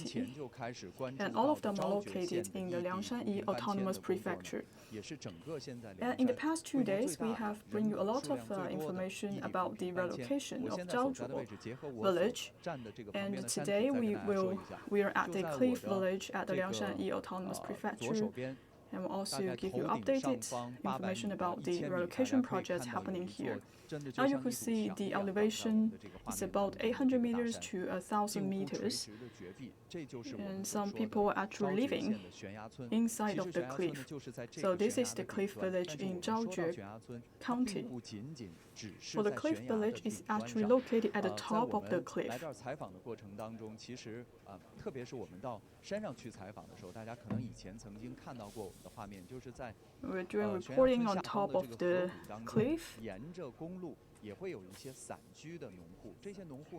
2020, and all of them are located in the Liangshan Yi Autonomous Prefecture. And in the past 2 days, we have bring you a lot of information about the relocation of Atulie'er Village. And today we are at the Cliff Village at the Liangshan Yi Autonomous Prefecture. And we'll also give you updated information about the relocation projects happening here. Now you could see the elevation is about 800 meters to 1,000 meters. And some people are actually living inside of the cliff. So this is the Cliff Village in Niu Jue County. For the Cliff Village is actually located at the top of the cliff. We're doing reporting on top of the cliff.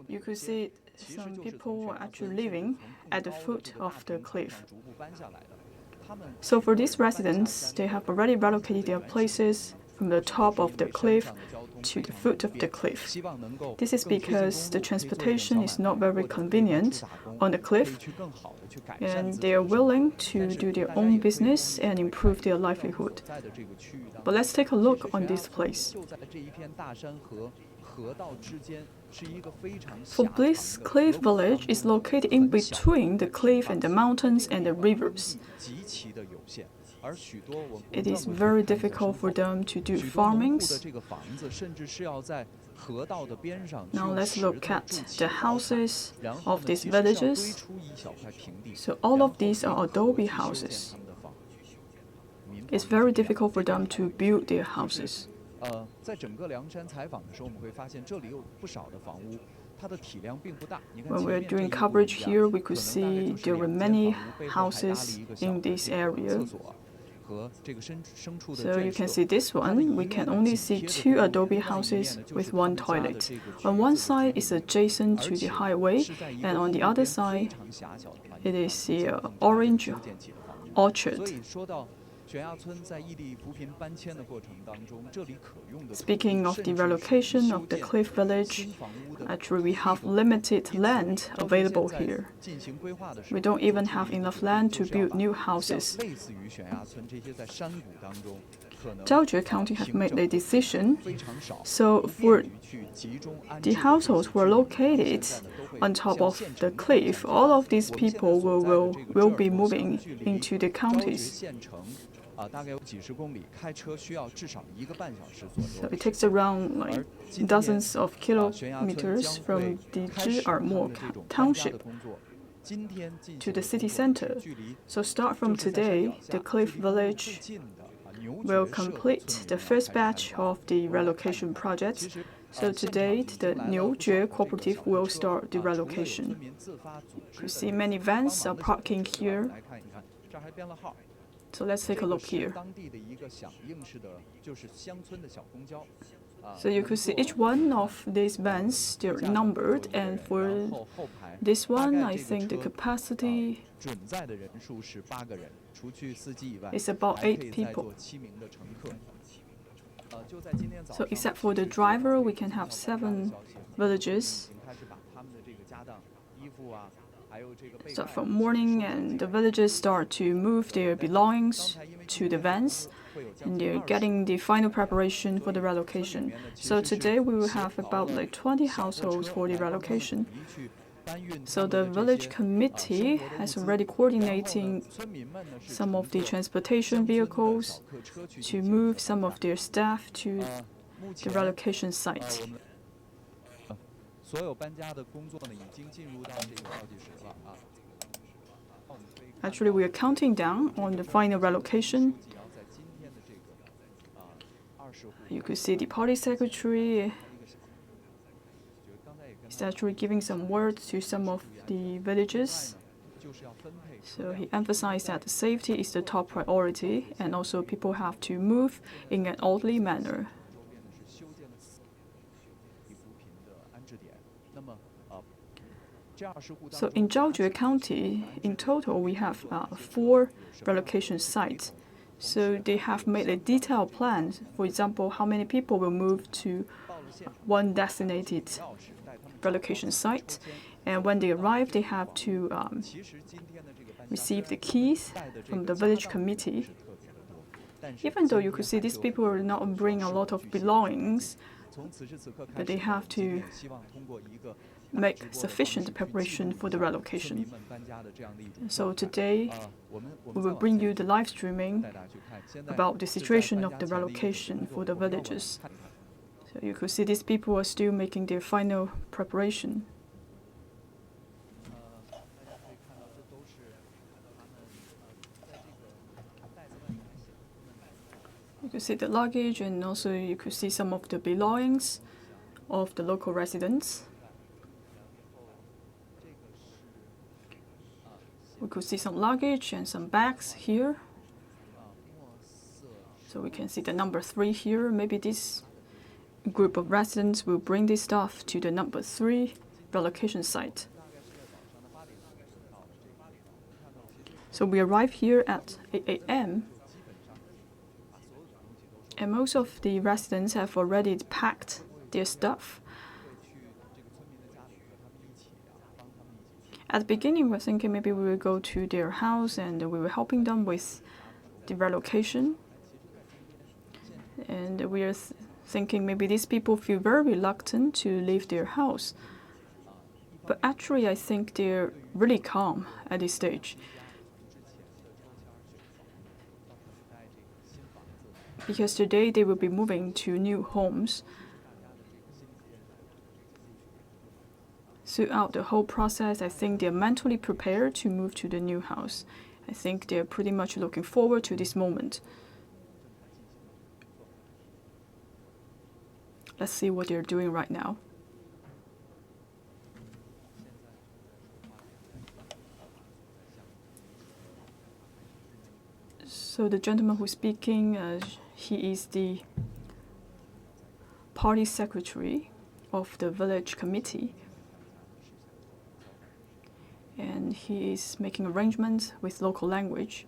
You could see some people actually living at the foot of the cliff. So for these residents, they have already relocated their places from the top of the cliff to the foot of the cliff. This is because the transportation is not very convenient on the cliff, and they are willing to do their own business and improve their livelihood. But let's take a look on this place. For this Cliff Village is located in between the cliff and the mountains and the rivers. It is very difficult for them to do farmings. Now let's look at the houses of these villages. So all of these are adobe houses. It's very difficult for them to build their houses. When we're doing coverage here, we could see there were many houses in this area. So you can see this one, we can only see 2 adobe houses with 1 toilet. On one side is adjacent to the highway, and on the other side it is the orange orchard. Speaking of the relocation of the Cliff Village, actually we have limited land available here. We don't even have enough land to build new houses. Niu Jue County have made a decision, so for the households who are located on top of the cliff, all of these people will be moving into the counties. So it takes around like dozens of kilometers from the Zhi'ermo township to the city center. So start from today, the Cliff Village will complete the first batch of the relocation projects. So today, the Niu Jue cooperative will start the relocation. You can see many vans are parking here. So let's take a look here. So you could see each one of these vans, they're numbered, and for this one, I think the capacity is about 8 people. So except for the driver, we can have 7 villages. Start from morning, and the villagers start to move their belongings to the vans, and they're getting the final preparation for the relocation. So today we will have about like 20 households for the relocation. So the village committee has already coordinating some of the transportation vehicles to move some of their staff to the relocation site. Actually, we are counting down on the final relocation. You could see the party secretary is actually giving some words to some of the villages. So he emphasized that safety is the top priority, and also people have to move in an orderly manner. So in Niu Jue County, in total, we have 4 relocation sites. So they have made a detailed plan. For example, how many people will move to one designated relocation site. And when they arrive, they have to receive the keys from the village committee. Even though you could see these people are not bringing a lot of belongings, but they have to make sufficient preparation for the relocation. So today, we will bring you the live streaming about the situation of the relocation for the villages. So you could see these people are still making their final preparation. You could see the luggage, and also you could see some of the belongings of the local residents. We could see some luggage and some bags here. So we can see the number 3 here. Maybe this group of residents will bring this stuff to the number 3 relocation site. So we arrive here at 8 a.m. and most of the residents have already packed their stuff. At the beginning, we're thinking maybe we will go to their house and we were helping them with the relocation. And we are thinking maybe these people feel very reluctant to leave their house. But actually, I think they're really calm at this stage. Because today they will be moving to new homes. Throughout the whole process, I think they're mentally prepared to move to the new house. I think they're pretty much looking forward to this moment. Let's see what they're doing right now. So the gentleman who's speaking, he is the party secretary of the village committee. And he is making arrangements with local language.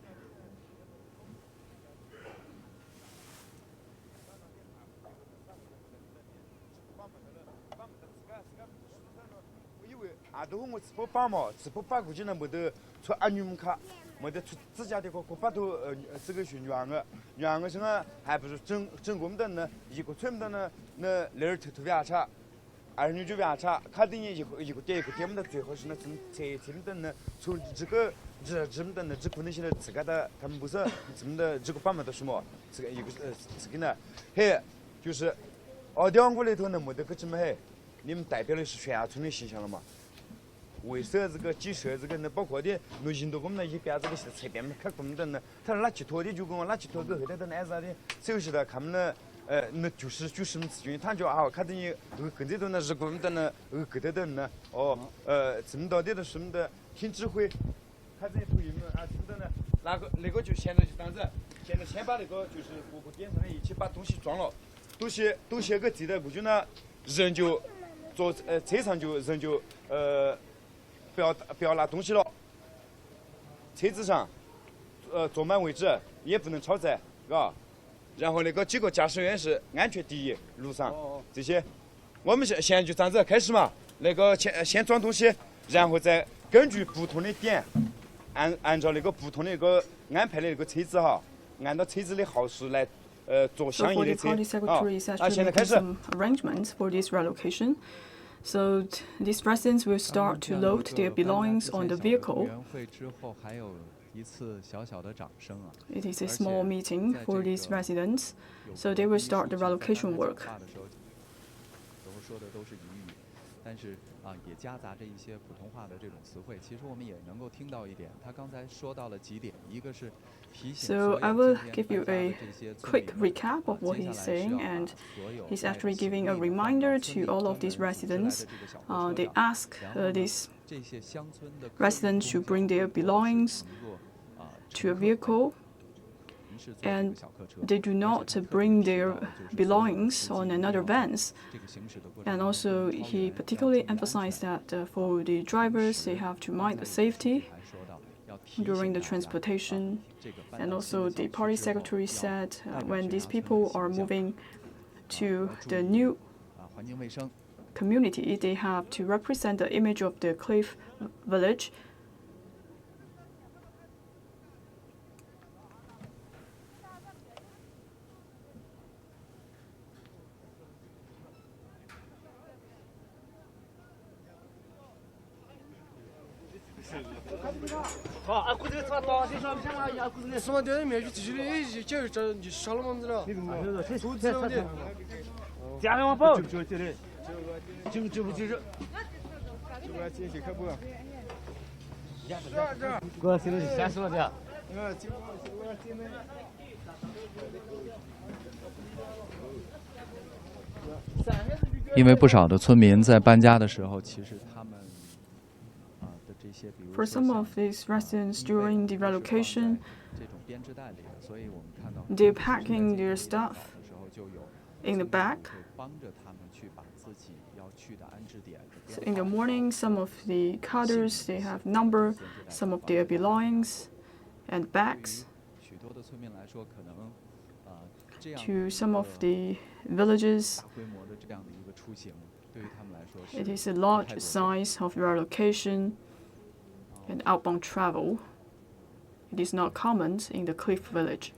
Niu Jue查，看定一个点的最好是那这的呢，从这个的呢，这可能现在这个的他们不是这么的这个方面的什么，这个一个这个呢，嘿，就是2个里头呢没得个什么嘿，你们代表的是全亚村的形象了嘛？为设这个建设这个呢，包括的农行动我们那一边这个是侧边看我们的呢，他垃圾拖的就跟我垃圾拖个后头的那啥的，首先的他们呢。那就是我们自己他就啊，看到你跟这种呢是我们的呢，跟这种呢，这么多的什么的听指挥，看这投影啊，这么的呢，那个就现在就这样子，现在先把那个就是各个点上的一起把东西装了，东西个记得过去呢，人就坐车上就人就不要拿东西了，车子上坐满位置，也不能超载，嘎。然后那个几个驾驶员是安全第一，路上这些，我们现在就这样子开始嘛。那个先装东西，然后再根据不同的点，按照那个不同的那个安排的那个车子哈，按照车子的号数来做相应的车。现在开始。Arrangements for this relocation. So these residents will start to load their belongings on the vehicle. It is a small meeting for these residents, so they will start the relocation work. 但是也夹杂着一些普通话的这种词汇。其实我们也能够听到一点，他刚才说到了几点，一个是提醒。So I will give you a quick recap of what he's saying, and he's actually giving a reminder to all of these residents. They ask these residents to bring their belongings to a vehicle, and they do not bring their belongings on another vans. And also, he particularly emphasized that for the drivers, they have to mind the safety during the transportation. And also, the party secretary said when these people are moving to the new community, they have to represent the image of the cliff village.因为不少的村民在搬家的时候，其实他们的这些，比如 For some of these residents during the relocation, 这种编织袋里的，所以我们看到 they're packing their stuff 的时候就有 in the bag. 会帮着他们去把自己要去的安置点。So in the morning, some of the carters, they have number some of their belongings and bags. 许多的村民来说，可能这样 To some of the villages, 大规模的这样的一个出行，对于他们来说 it 是 is a large size of relocation and outbound travel. It is not common in the cliff village.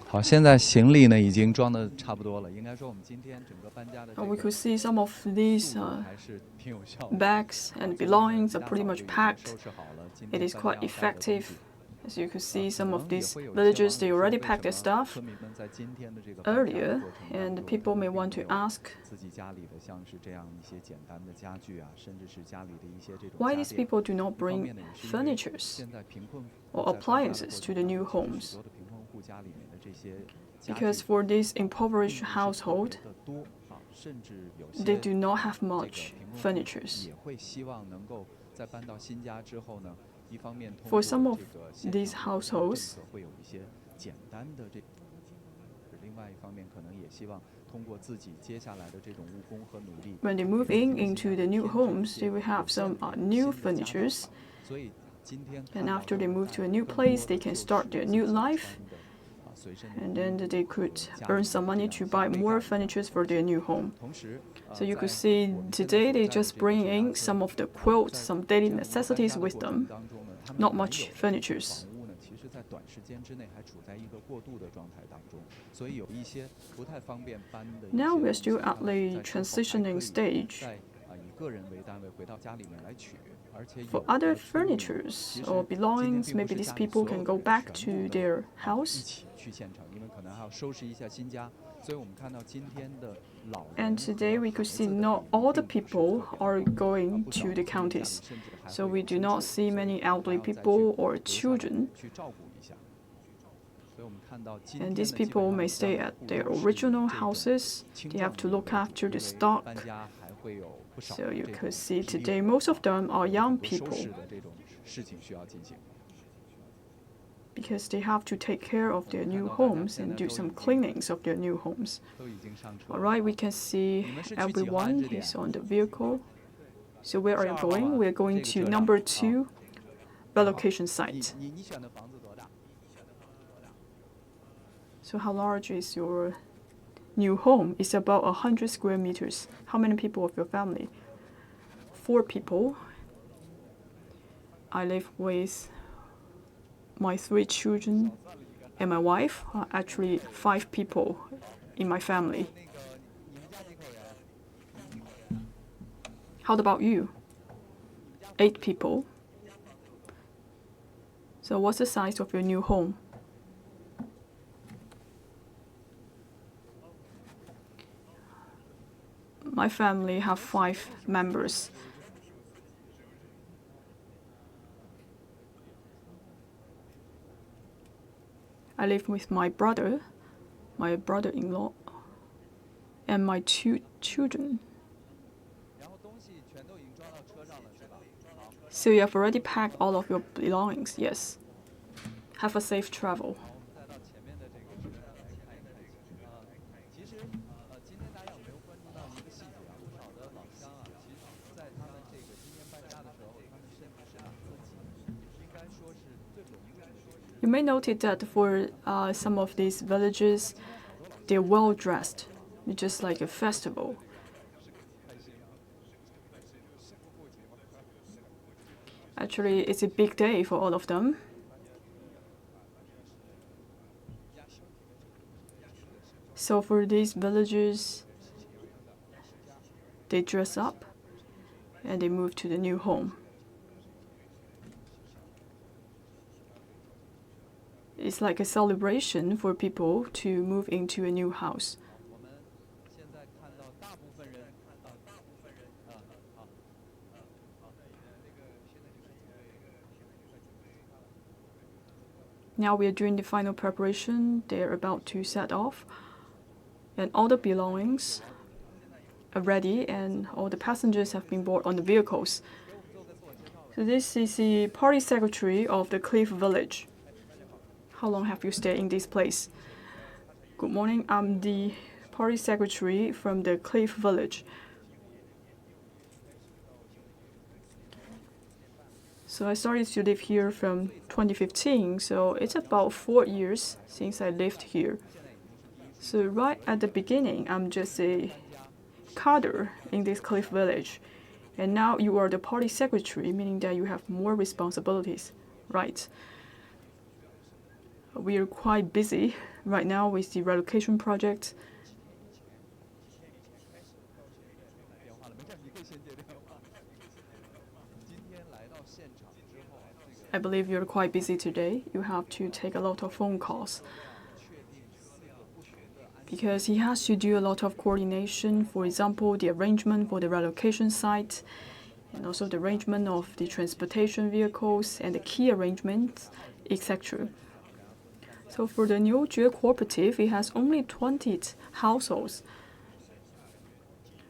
好，现在行李呢已经装的差不多了。应该说，我们今天整个搬家的 We could see some of these 还是挺有效的。 bags and belongings are pretty much packed. 收拾好了，今 It 天 is 搬 quite 家带的东 effective. 西 As you could see, some 可 of 能也 these 会有一些 villages, 网 they 友 already 为 packed 什 their 么 stuff 村民们在今天的这个搬家的 earlier, 过程当 and 中 people 可 may 能 want 并 to 没有 ask 自己家里的像是这样一些简单的家具啊，甚至是家里的一些这种 why 家 these 电。 people do not 一方 bring 面呢，也是因为 furnitures 现在贫困户 or 在搬家的 appliances 过 to 程 the 当 new 中，其 homes. 实许多的贫困户家里面的这些家 Because 具 for this 并 impoverished 不是特别 household, 的多啊，甚至有些 they do not have 这个 much 贫困户 furnitures. 也会希望能够在搬到新家之后呢，一方面通 For 过 some 这 of 个县 these 政府的政 households, 策会有一些简单的这，另外一方面可能也希望通过自己接下来的这种务工和努力， when they move in into the new homes, they will have some new furnitures. 所以今天 And after they move to a new place, they can start their new life. And then they could earn some money to buy more furnitures for their new home. 同时 So you could see today they just bring in some of the quilts, some daily necessities with them, not much furnitures. 房屋呢，其实在短时间之内还处在一个过渡的状态当中，所以有一些不太方便搬的一些 Now 东 we're 西 still 它 at 们 the 在之后还可 transitioning 以 stage. 在以个人为单位回到家里面来取，而且 For 有 other 的村民 furnitures 其实 or 今天 belongings, 并不 maybe 是 these 家里 people 所有 can 的 go 人 back 全 to 部 their 一 house. 起去县城，因为可能还要收拾一下新家，所以我们看到今天的老人 And 和 today we 孩 could 子 see 的 not 比例 all the 并不是 people 特别 are 多 going 不少 to 的 the 村民家里 counties. 甚至还 So 会 we 有 do not 牲畜，所 see 以 many 还 elderly 要再去 people or 留下来 children. 去照顾一下。所以我们看到今 And 天 these 的基本 people 上 may 家 stay 户 at 户 their 都是以 original 这种 houses. 青 They 壮 have to 年 look 为主， after 因 the 为 stock. 搬家还会有不少 So 的 you 这 could 种 see 体力 today 活 most of them are 有 young 很多收 people 拾的这种事情需要进行。 because they have to take care of their new homes and do some cleanings of their new homes. 都已经上车了。 Alright, we can see everyone is on the vehicle. So where are you going? We're going to number 2 relocation 你 site. 你选的房子多大？ So how large is your new home? It's about 100 square meters. How many people of your family? 4 people. I live with my 3 children and my wife. Actually, 5 people in my family. 那个你们家几口人？ How about you? 8 people. So what's the size of your new home? My family have 5 members. I live with my brother-in-law, and my 2 children. 然后东西全都已经装到车上了，是吧？好， So you have already packed all of your belongings, yes. Have a safe travel. 好，我们再到前面的这个车上来看一看。其实今天大家有没有关注到一个细节啊？不少的老乡啊，其实在他们这个今天搬家的时候，他们甚至是把自己 You may notice that for some of these villages, they're well dressed, just like a festival. Actually, it's a big day for all of them. So for these villagers, they dress up and they move to the new home. It's like a celebration for people to move into a new house. Now we are doing the final preparation. They're about to set off. And all the belongings are ready and all the passengers have been boarded on the vehicles. So this is the party secretary of the Cliff Village. How long have you stayed in this place? Good morning, I'm the party secretary from the Cliff Village. So I started to live here from 2015, so it's about 4 years since I lived here. So right at the beginning, I'm just a cadre in this Cliff Village. And now you are the party secretary, meaning that you have more responsibilities, right? We are quite busy right now with the relocation project. I believe you're quite busy today. You have to take a lot of phone calls because he has to do a lot of coordination. For example, the arrangement for the relocation site and also the arrangement of the transportation vehicles and the key arrangements, etc. So for the Niu Jue cooperative, it has only 20 households.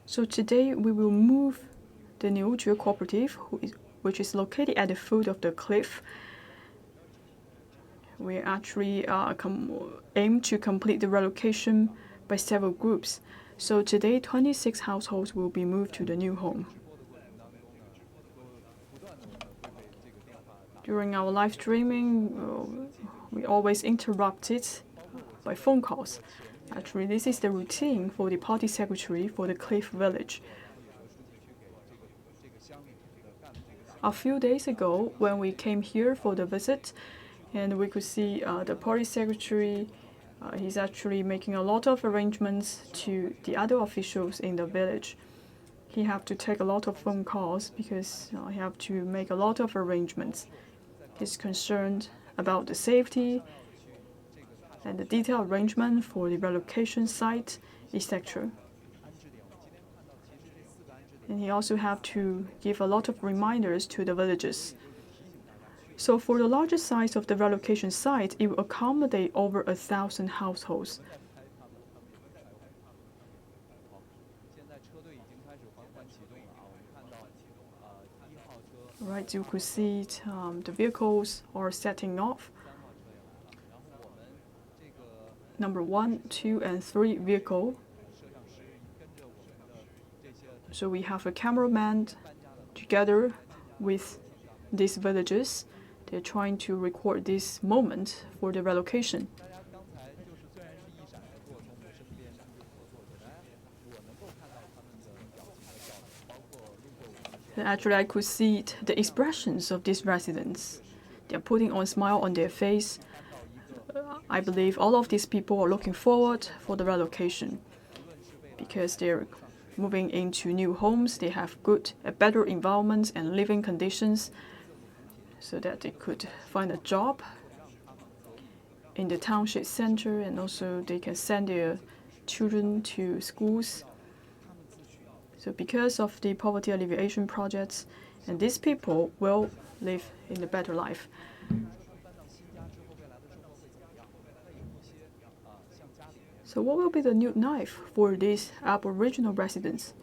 So today we will move the Niu Jue cooperative, which is located at the foot of the cliff. We actually aim to complete the relocation by several groups. So today, 26 households will be moved to the new home. During our live streaming, we always interrupted by phone calls. Actually, this is the routine for the party secretary for the Cliff Village. A few days ago, when we came here for the visit, and we could see the party secretary, he's actually making a lot of arrangements to the other officials in the village. He have to take a lot of phone calls because he have to make a lot of arrangements. He's concerned about the safety and the detailed arrangement for the relocation site, etc. And he also have to give a lot of reminders to the villagers. So for the larger size of the relocation site, it will accommodate over 1,000 households. Right, you could see the vehicles are setting off. Number 1, 2, and 3 vehicle. So we have a cameraman together with these villagers. They're trying to record this moment for the relocation. And actually, I could see the expressions of these residents. They're putting on a smile on their face. I believe all of these people are looking forward for the relocation because they're moving into new homes. They have better environments and living conditions so that they could find a job in the township center, and also they can send their children to schools. So because of the poverty alleviation projects, and these people will live in a better life. So what will be the new life for these Aboriginal residents?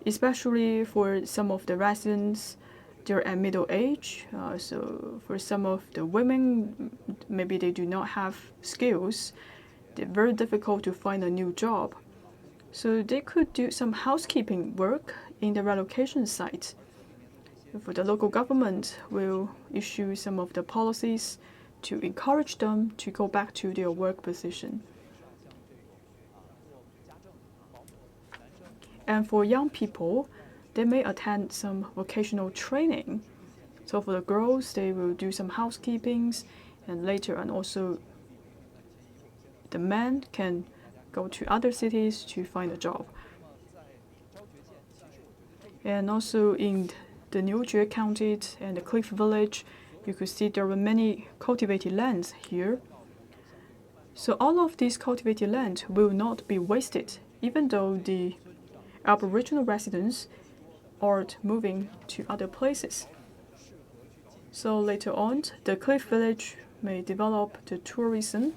Especially for some of the residents, they're at middle age. So for some of the women, maybe they do not have skills. They're very difficult to find a new job. So they could do some housekeeping work in the relocation site. For the local government will issue some of the policies to encourage them to go back to their work position. And for young people, they may attend some vocational training. So for the girls, they will do some housekeepings, and later on also the men can go to other cities to find a job. And also in the Niu Jue County and the Cliff Village, you could see there were many cultivated lands here. So all of these cultivated land will not be wasted, even though the Aboriginal residents are moving to other places. So later on, the Cliff Village may develop the tourism.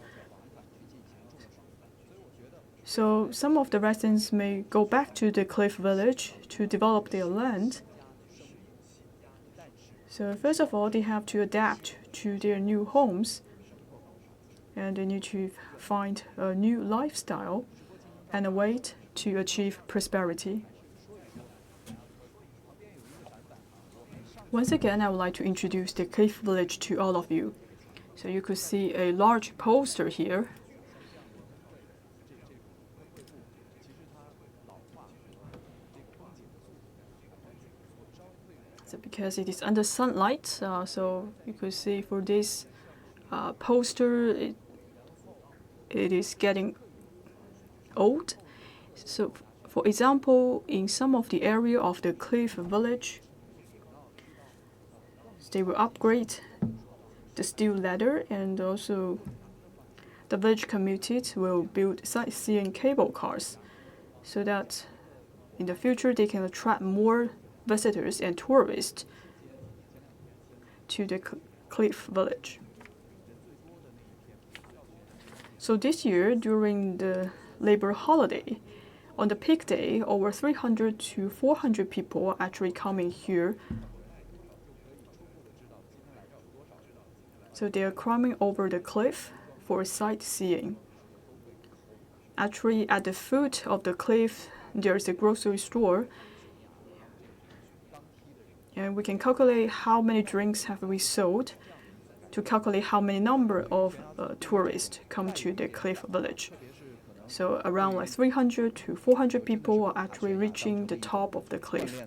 So some of the residents may go back to the Cliff Village to develop their land. So first of all, they have to adapt to their new homes, and they need to find a new lifestyle and a way to achieve prosperity. Once again, I would like to introduce the Cliff Village to all of you. So you could see a large poster here. So because it is under sunlight, so you could see for this poster, it is getting old. So for example, in some of the area of the Cliff Village, they will upgrade the steel ladder, and also the village community will build sightseeing cable cars so that in the future they can attract more visitors and tourists to the Cliff Village. So this year, during the labor holiday, on the peak day, over 300 to 400 people are actually coming here. So they are climbing over the cliff for sightseeing. Actually, at the foot of the cliff, there is a grocery store. And we can calculate how many drinks have we sold to calculate how many number of tourists come to the Cliff Village. So around like 300 to 400 people are actually reaching the top of the cliff.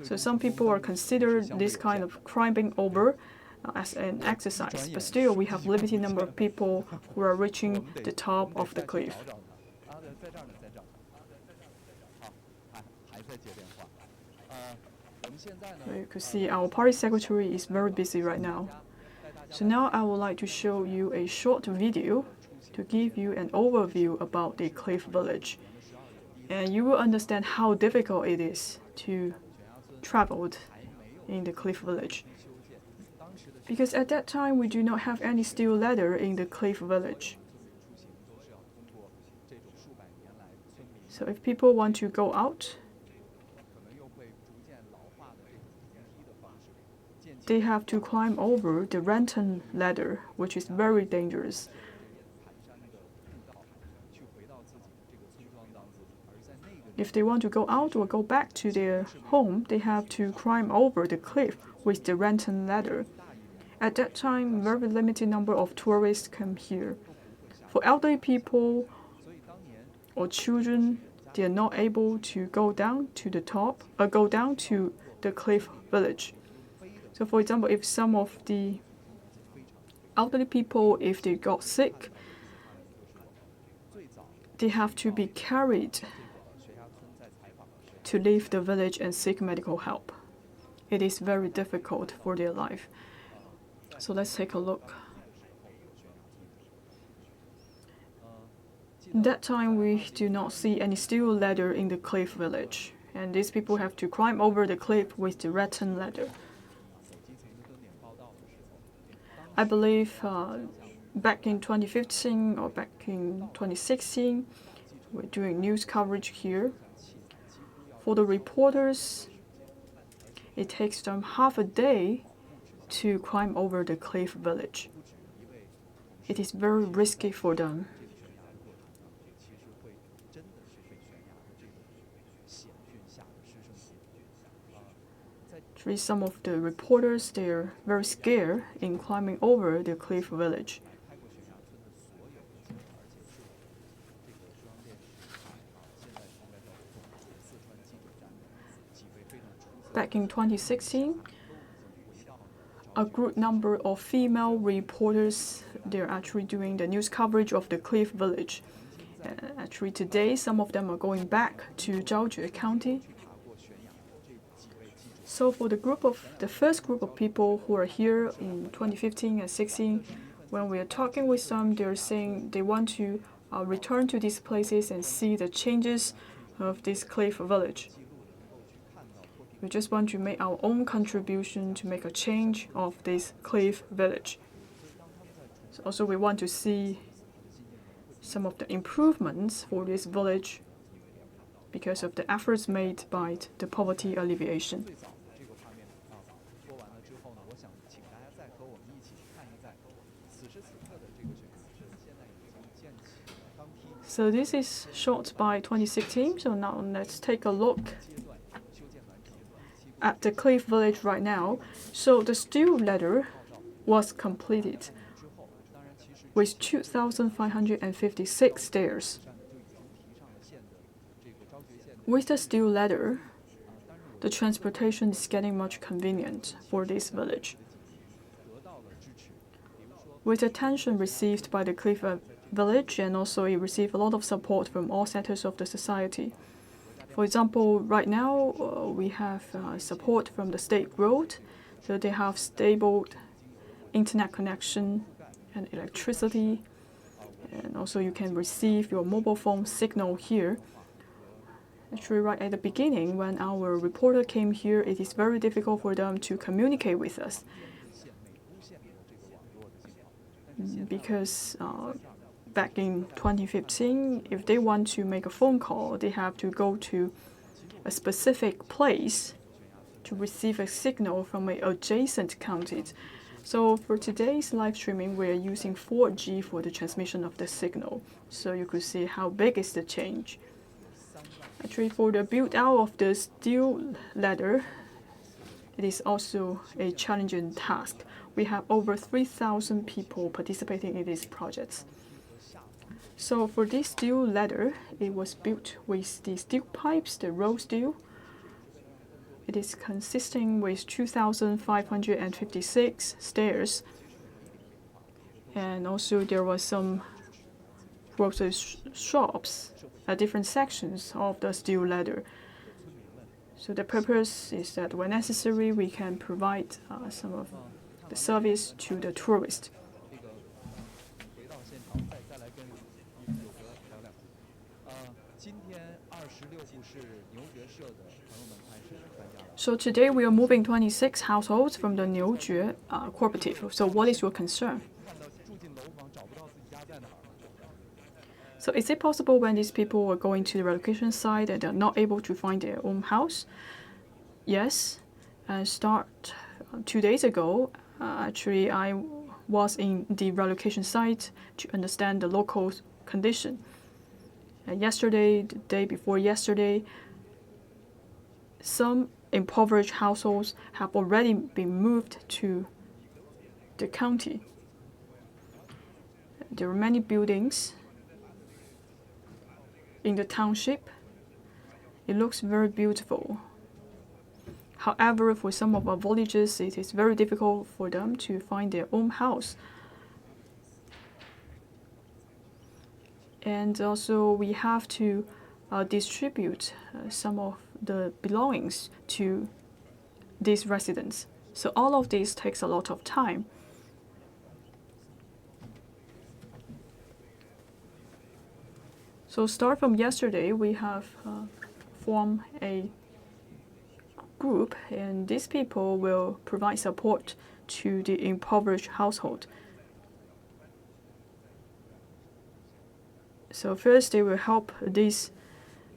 So some people are considered this kind of climbing over as an exercise, but still we have limited number of people who are reaching the top of the cliff. So you could see our party secretary is very busy right now. So now I would like to show you a short video to give you an overview about the Cliff Village. And you will understand how difficult it is to travel in the Cliff Village. Because at that time we do not have any steel ladder in the Cliff Village. So if people want to go out, they have to climb over the lantern ladder, which is very dangerous. If they want to go out or go back to their home, they have to climb over the cliff with the lantern ladder. At that time, very limited number of tourists come here. For elderly people or children, they are not able to go down to the top or go down to the Cliff Village. So for example, if some of the elderly people, if they got sick, they have to be carried to leave the village and seek medical help. It is very difficult for their life. So let's take a look. That time we do not see any steel ladder in the Cliff Village, and these people have to climb over the cliff with the rattan ladder. I believe back in 2015 or back in 2016, we're doing news coverage here. For the reporters, it takes them half a day to climb over the Cliff Village. It is very risky for them. Actually, some of the reporters, they're very scared in climbing over the cliff village. Back in 2016, a good number of female reporters, they're actually doing the news coverage of the cliff village. Actually, today, some of them are going back to Niu Jue County. So for the first group of people who are here in 2015 and 16, when we are talking with them, they're saying they want to return to these places and see the changes of this cliff village. We just want to make our own contribution to make a change of this cliff village. So also, we want to see some of the improvements for this village because of the efforts made by the poverty alleviation. So this is shot by 2016. So now let's take a look at the cliff village right now. So the steel ladder was completed with 2,556 stairs. With the steel ladder, the transportation is getting much convenient for this village. With attention received by the cliff village, and also it received a lot of support from all sectors of the society. For example, right now we have support from the state road, so they have stable internet connection and electricity, and also you can receive your mobile phone signal here. Actually, right at the beginning, when our reporter came here, it is very difficult for them to communicate with us because back in 2015, if they want to make a phone call, they have to go to a specific place to receive a signal from an adjacent county. So for today's live streaming, we're using 4G for the transmission of the signal. So you could see how big is the change. Actually, for the build out of the steel ladder, it is also a challenging task. We have over 3,000 people participating in these projects. So for this steel ladder, it was built with the steel pipes, the roll steel. It is consisting with 2,556 stairs. And also there was some grocery shops at different sections of the steel ladder. So the purpose is that when necessary, we can provide some of the service to the tourists. So today we are moving 26 households from the Niu Jue cooperative. So what is your concern? So is it possible when these people are going to the relocation site and they're not able to find their own house? Yes. And start 2 days ago, actually I was in the relocation site to understand the local condition. And yesterday, the day before yesterday, some impoverished households have already been moved to the county. There are many buildings in the township. It looks very beautiful. However, for some of our villages, it is very difficult for them to find their own house. And also, we have to distribute some of the belongings to these residents. So all of this takes a lot of time. So start from yesterday, we have formed a group, and these people will provide support to the impoverished household. So first, they will help these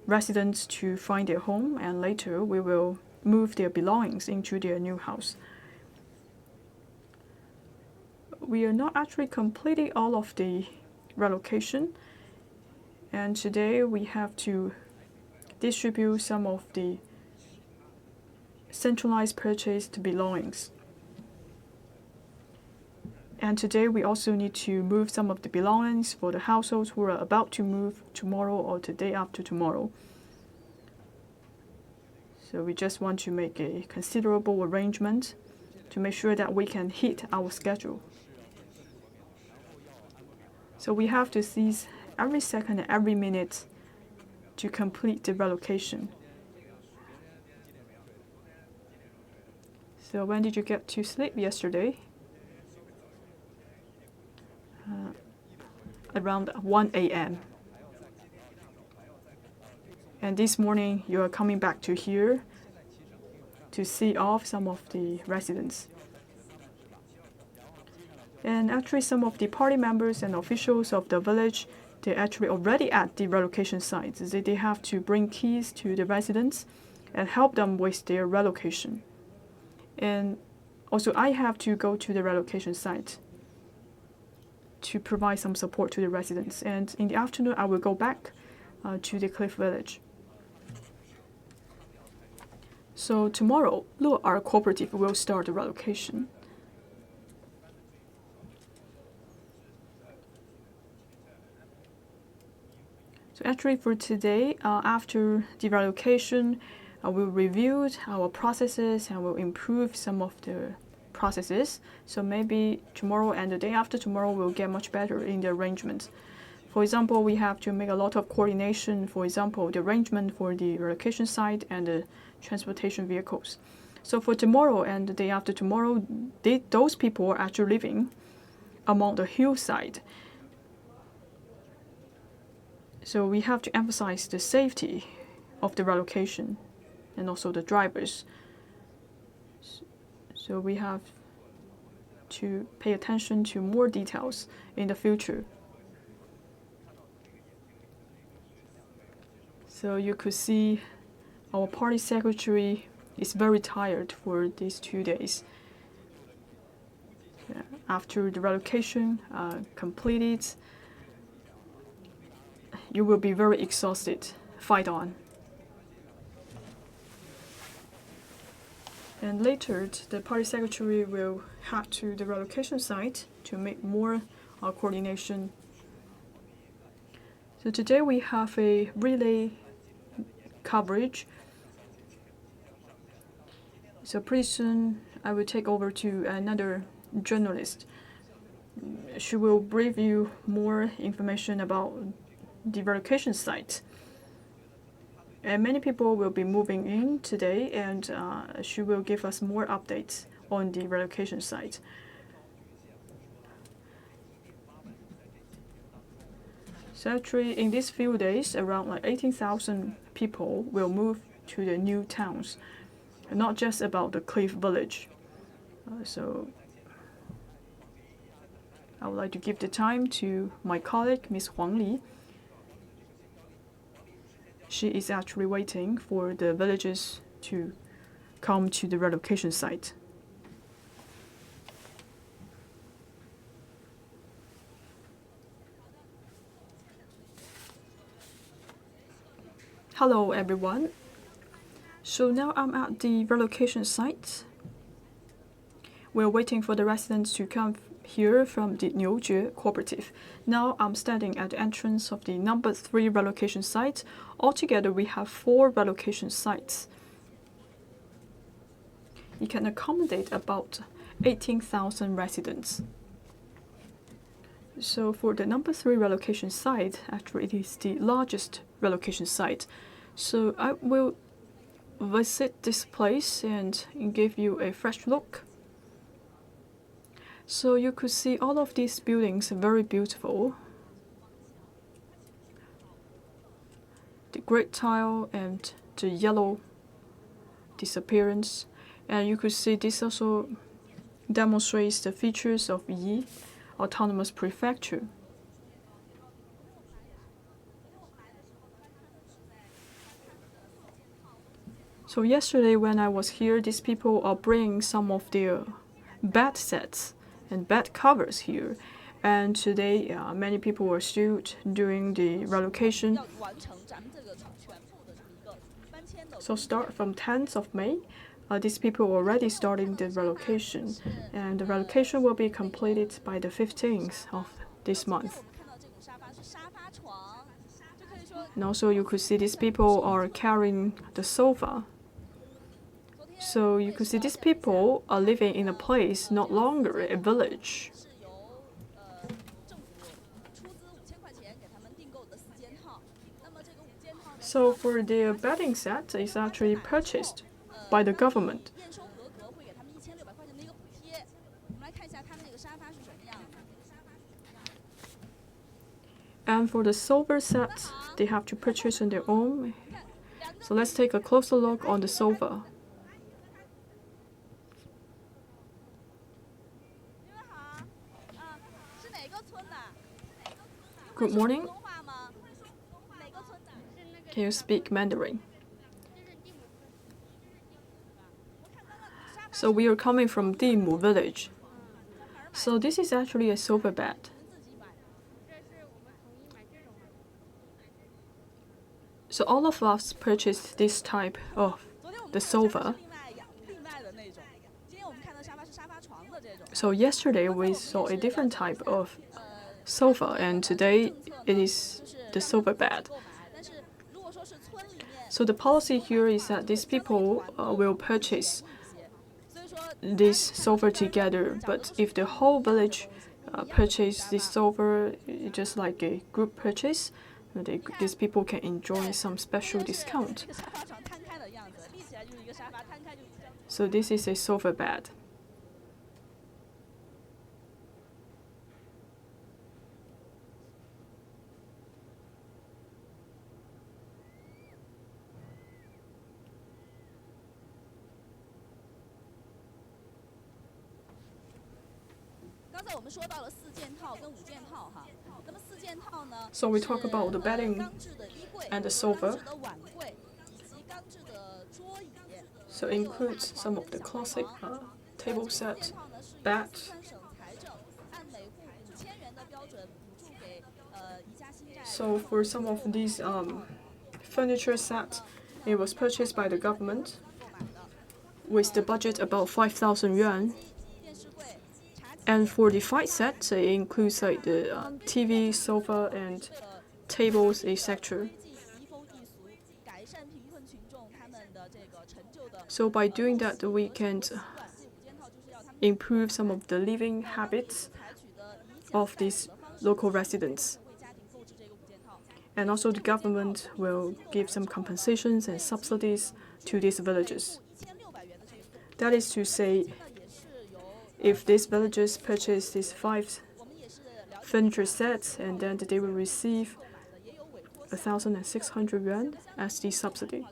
residents to find their home, and later we will move their belongings into their new house. We are not actually completing all of the relocation, and today we have to distribute some of the centralized purchased belongings. And today we also need to move some of the belongings for the households who are about to move tomorrow or the day after tomorrow. So we just want to make a considerable arrangement to make sure that we can hit our schedule. So we have to seize every second and every minute to complete the relocation. So when did you get to sleep yesterday? Around 1 a.m. And this morning you are coming back to here to see off some of the residents. And actually some of the party members and officials of the village, they're actually already at the relocation sites. They have to bring keys to the residents and help them with their relocation. And also I have to go to the relocation site to provide some support to the residents. And in the afternoon, I will go back to the Cliff Village. So tomorrow, our cooperative will start the relocation. So actually for today, after the relocation, we'll review our processes and we'll improve some of the processes. So maybe tomorrow and the day after tomorrow will get much better in the arrangement. For example, we have to make a lot of coordination, for example, the arrangement for the relocation site and the transportation vehicles. So for tomorrow and the day after tomorrow, those people are actually living among the hillside. So we have to emphasize the safety of the relocation and also the drivers. So we have to pay attention to more details in the future. So you could see our party secretary is very tired for these 2 days. After the relocation completed, you will be very exhausted. Fight on. And later, the party secretary will head to the relocation site to make more coordination. So today we have a relay coverage. So pretty soon I will take over to another journalist. She will brief you more information about the relocation site. And many people will be moving in today, and she will give us more updates on the relocation site. So actually, in these few days, around 18,000 people will move to the new towns, not just about the Cliff Village. So I would like to give the time to my colleague, Ms. Huang Li. She is actually waiting for the villagers to come to the relocation site. Hello everyone. So now I'm at the relocation site. We're waiting for the residents to come here from the Niu Jue cooperative. Now I'm standing at the entrance of the number 3 relocation site. Altogether, we have 4 relocation sites. It can accommodate about 18,000 residents. So for the number 3 relocation site, actually it is the largest relocation site. So I will visit this place and give you a fresh look. So you could see all of these buildings are very beautiful. The gray tile and the yellow disappearance. And you could see this also demonstrates the features of Yi Autonomous Prefecture. So yesterday when I was here, these people are bringing some of their bed sets and bed covers here. And today, many people are still doing the relocation. So start from 10th of May, these people are already starting the relocation, and the relocation will be completed by the 15th of this month. And also you could see these people are carrying the sofa. So you could see these people are living in a place, not longer a village. So for their bedding set, it's actually purchased by the government. And for the sofa set, they have to purchase on their own. So let's take a closer look on the sofa. Good morning. Can you speak Mandarin? So we are coming from Liangshan Village. So this is actually a sofa bed. So all of us purchased this type of the sofa. So yesterday we saw a different type of sofa, and today it is the sofa bed. So the policy here is that these people will purchase this sofa together, but if the whole village purchase this sofa, just like a group purchase, these people can enjoy some special discount. So this is a sofa bed. So we talk about the bedding and the sofa. So it includes some of the classic table set, bed. So for some of these furniture sets, it was purchased by the government with the budget about 5,000 yuan. And for the fight set, it includes like the TV, sofa, and tables, etc. So by doing that, we can improve some of the living habits of these local residents. And also the government will give some compensations and subsidies to these villages. That is to say, if these villagers purchase these 5 furniture sets, and then they will receive 1,600 yuan as the subsidy.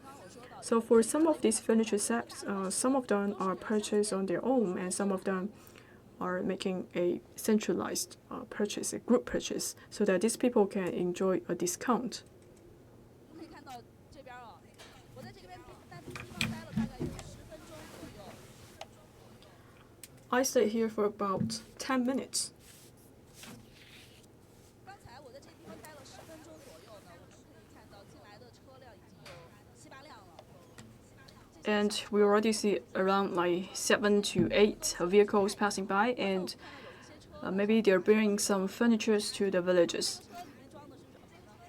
So for some of these furniture sets, some of them are purchased on their own, and some of them are making a centralized purchase, a group purchase, so that these people can enjoy a discount. I stayed here for about 10 minutes. And we already see around like 7 to 8 vehicles passing by, and maybe they're bringing some furniture to the villages.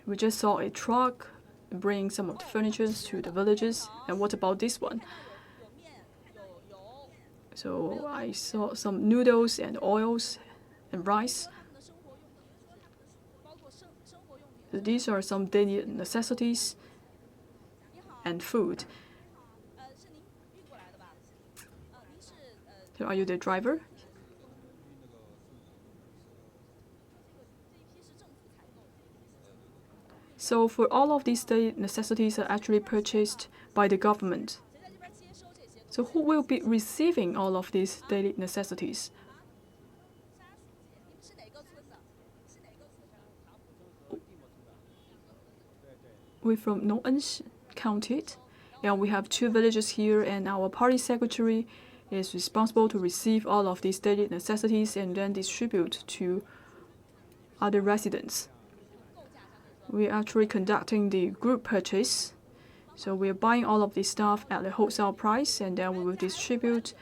We just saw a truck bringing some of the furniture to the villages. And what about this one? So I saw some noodles and oils and rice. These are some daily necessities and food. So are you the driver? So for all of these daily necessities are actually purchased by the government. So who will be receiving all of these daily necessities? We're from Nong'en County, and we have 2 villages here, and our party secretary is responsible to receive all of these daily necessities and then distribute to other residents. We're actually conducting the group purchase So we're buying all of this stuff at the wholesale price, and then we will distribute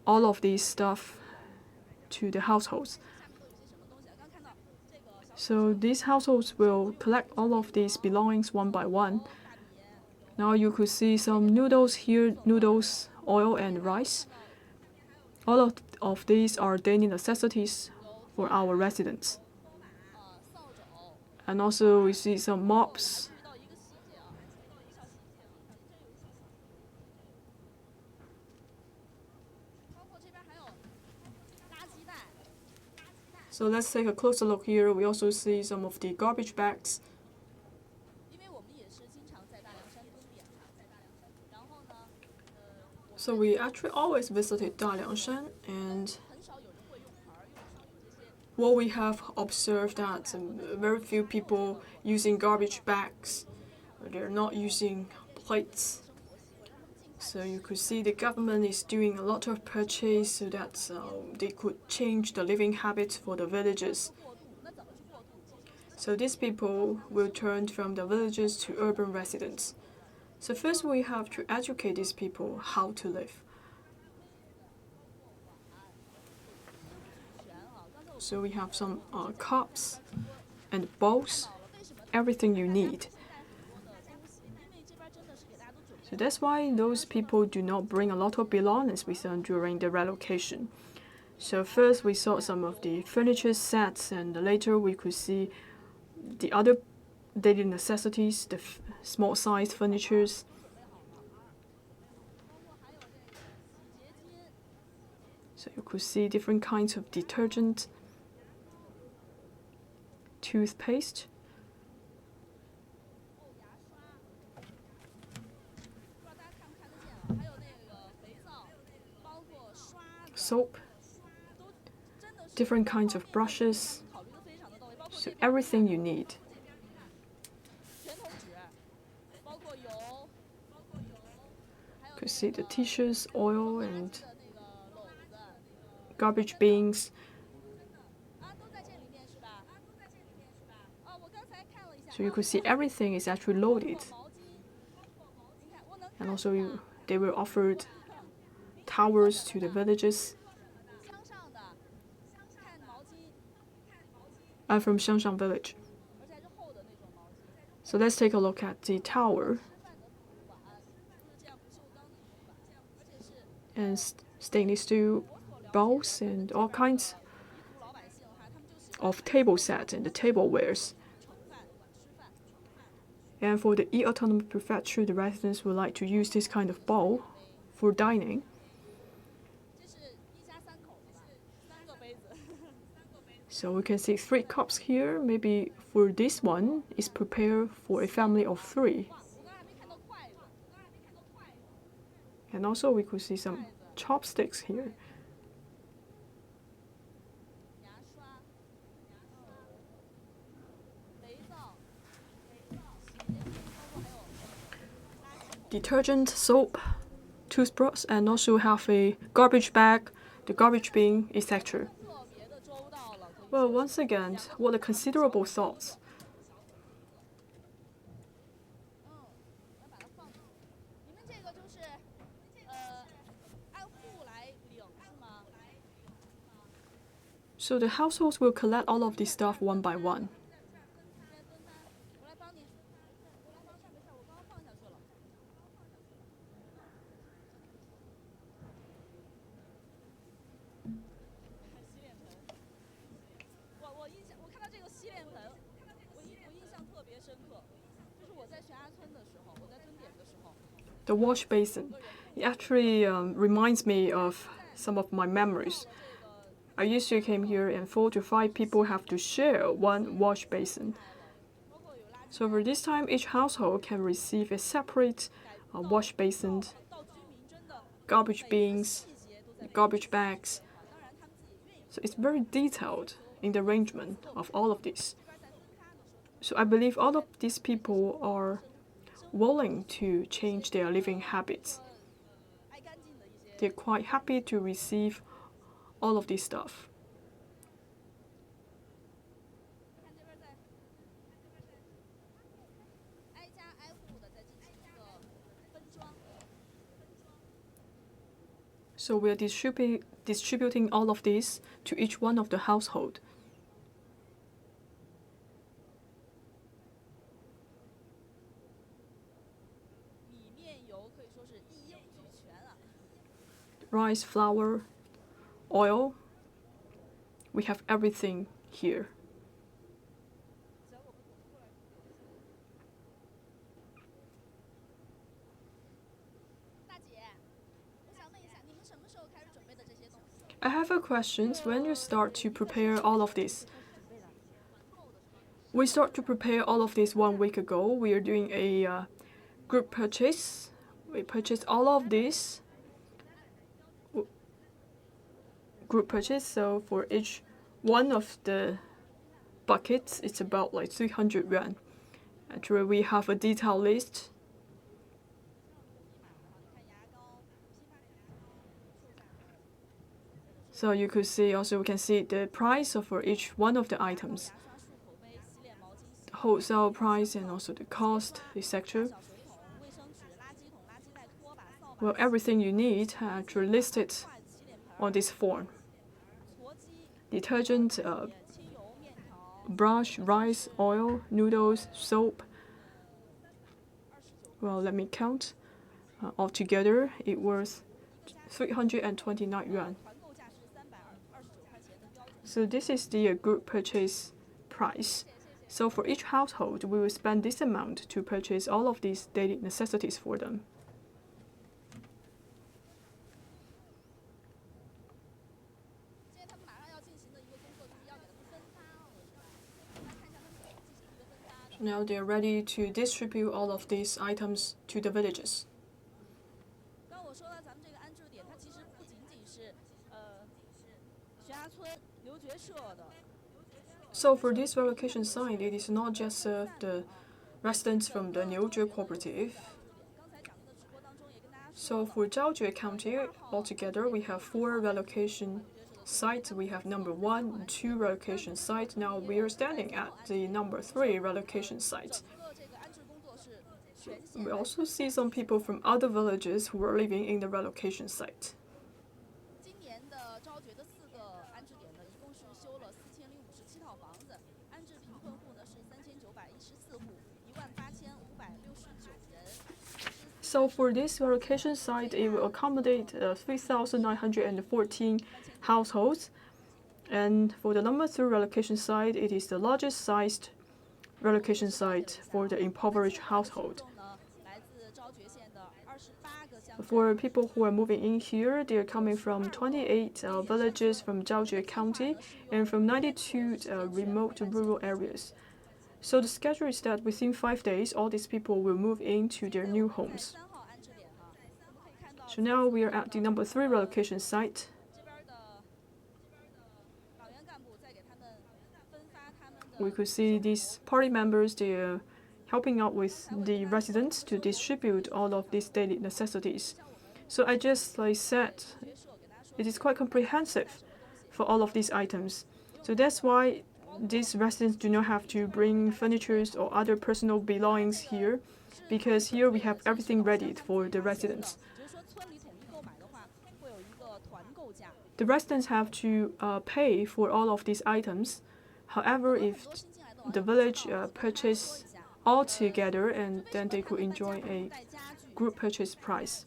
all of this stuff to the households. So these households will collect all of these belongings one by one. Now you could see some noodles here, noodles, oil, and rice. All of these are daily necessities for our residents. And also we see some mops. So let's take a closer look here. We also see some of the garbage bags. So we actually always visited Liangshan, and what we have observed that very few people using garbage bags. They're not using plates. So you could see the government is doing a lot of purchase so that they could change the living habits for the villagers. So these people will turn from the villages to urban residents. So first we have to educate these people how to live. So we have some cups and bowls, everything you need. So that's why those people do not bring a lot of belongings with them during the relocation. So first we saw some of the furniture sets, and later we could see the other daily necessities, the small-sized furnitures. So you could see different kinds of detergent, toothpaste, soap, different kinds of brushes, so everything you need. You could see the tissues, oil, and garbage bins. So you could see everything is actually loaded. And also they were offered towels to the villagers. I'm from Liangshan Village. So let's take a look at the tower. And stainless steel bowls and all kinds of table sets and the tablewares. And for the Yi Autonomous Prefecture, the residents would like to use this kind of bowl for dining. So we can see 3 cups here. Maybe for this one, is prepared for a family of 3. And also we could see some chopsticks here. Detergent, soap, toothbrush, and also have a garbage bag, the garbage bin, etc. Well, once again, what a considerable thought. So the households will collect all of this stuff one by one. The wash basin. It actually reminds me of some of my memories. I used to come here and 4 to 5 people have to share one wash basin. So for this time, each household can receive a separate wash basin, garbage bins, garbage bags. So it's very detailed in the arrangement of all of this. So I believe all of these people are willing to change their living habits. They're quite happy to receive all of this stuff. So we are distributing all of these to each one of the household. Rice, flour, oil. We have everything here. I have a question. When you start to prepare all of this? We start to prepare all of this 1 week ago. We are doing a group purchase. We purchased all of this group purchase. So for each one of the buckets, it's about like 300 yuan. Actually, we have a detailed list. So you could see also we can see the price for each one of the items, the wholesale price and also the cost, etc. Well, everything you need actually listed on this form. Detergent, brush, rice, oil, noodles, soap. Well, let me count. Altogether, it was 329 yuan. So this is the group purchase price. So for each household, we will spend this amount to purchase all of these daily necessities for them. Now they are ready to distribute all of these items to the villages. So for this relocation site, it is not just the residents from the Niu Jue cooperative. So for Zhaojue County, altogether we have 4 relocation sites. We have number 1 and 2 relocation sites. Now we are standing at the number 3 relocation site. We also see some people from other villages who are living in the relocation site. So for this relocation site, it will accommodate 3,914 households. And for the number 3 relocation site, it is the largest sized relocation site for the impoverished household. For people who are moving in here, they are coming from 28 villages from Zhaojue County and from 92 remote rural areas. So the schedule is that within 5 days, all these people will move into their new homes. So now we are at the number 3 relocation site. We could see these party members, they are helping out with the residents to distribute all of these daily necessities. So I just said, it is quite comprehensive for all of these items. So that's why these residents do not have to bring furniture or other personal belongings here, because here we have everything ready for the residents. The residents have to pay for all of these items. However, if the village purchase all together, and then they could enjoy a group purchase price.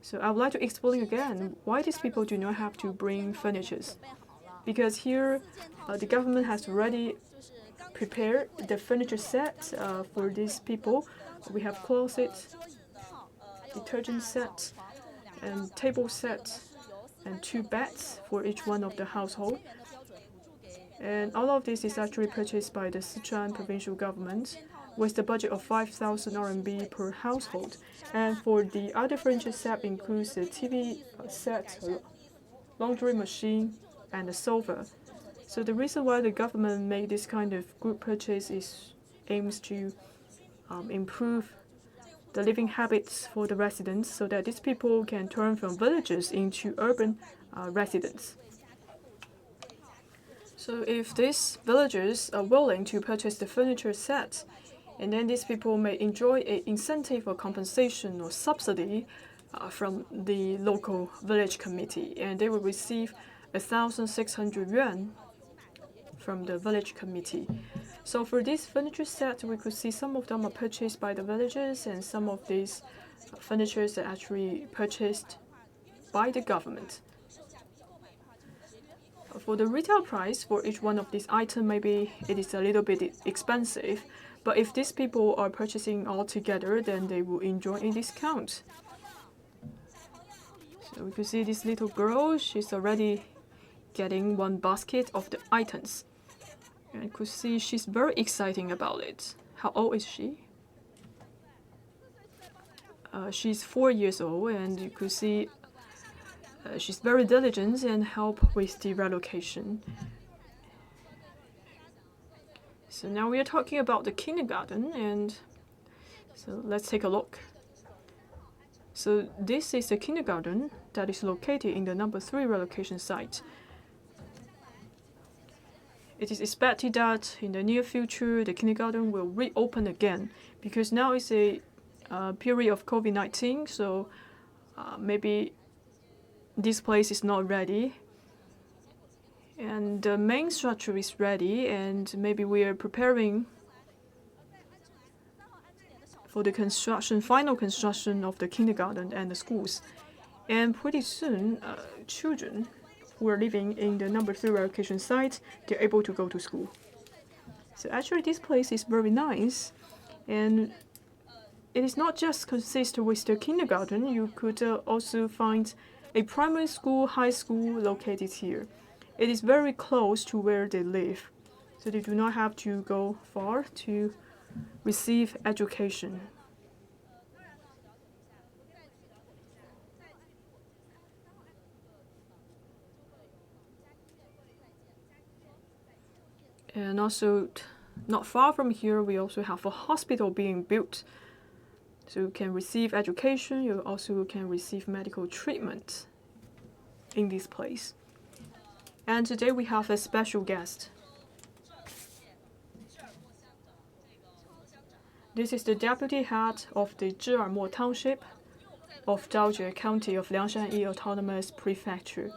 So I would like to explain again why these people do not have to bring furniture. Because here the government has already prepared the furniture set for these people. We have closet, detergent set, and table set, and 2 beds for each one of the household. And all of this is actually purchased by the Sichuan provincial government with the budget of 5,000 RMB per household. And for the other furniture set includes the TV set, laundry machine, and a sofa. So the reason why the government made this kind of group purchase is aims to improve the living habits for the residents, so that these people can turn from villages into urban residents. So if these villagers are willing to purchase the furniture set, and then these people may enjoy an incentive or compensation or subsidy from the local village committee, and they will receive 1,600 yuan from the village committee. So for this furniture set, we could see some of them are purchased by the villagers, and some of these furniture are actually purchased by the government. For the retail price for each one of these items, maybe it is a little bit expensive, but if these people are purchasing all together, then they will enjoy a discount. So we could see this little girl, she's already getting one basket of the items. And you could see she's very excited about it. How old is she? She's 4 years old, and you could see she's very diligent and help with the relocation. So now we are talking about the kindergarten, and so let's take a look. So this is the kindergarten that is located in the number 3 relocation site. It is expected that in the near future the kindergarten will reopen again, because now it's a period of COVID-19, so maybe this place is not ready, and the main structure is ready, and maybe we are preparing for the final construction of the kindergarten and the schools. And pretty soon, children who are living in the number 3 relocation site, they're able to go to school. So actually this place is very nice, and it is not just consistent with the kindergarten. You could also find a primary school, high school located here. It is very close to where they live, so they do not have to go far to receive education. And also, not far from here, we also have a hospital being built. So you can receive education, you also can receive medical treatment in this place. And today we have a special guest. This is the deputy head of the Zhi'ermo Township of Zhaojue County of Liangshan Yi Autonomous Prefecture.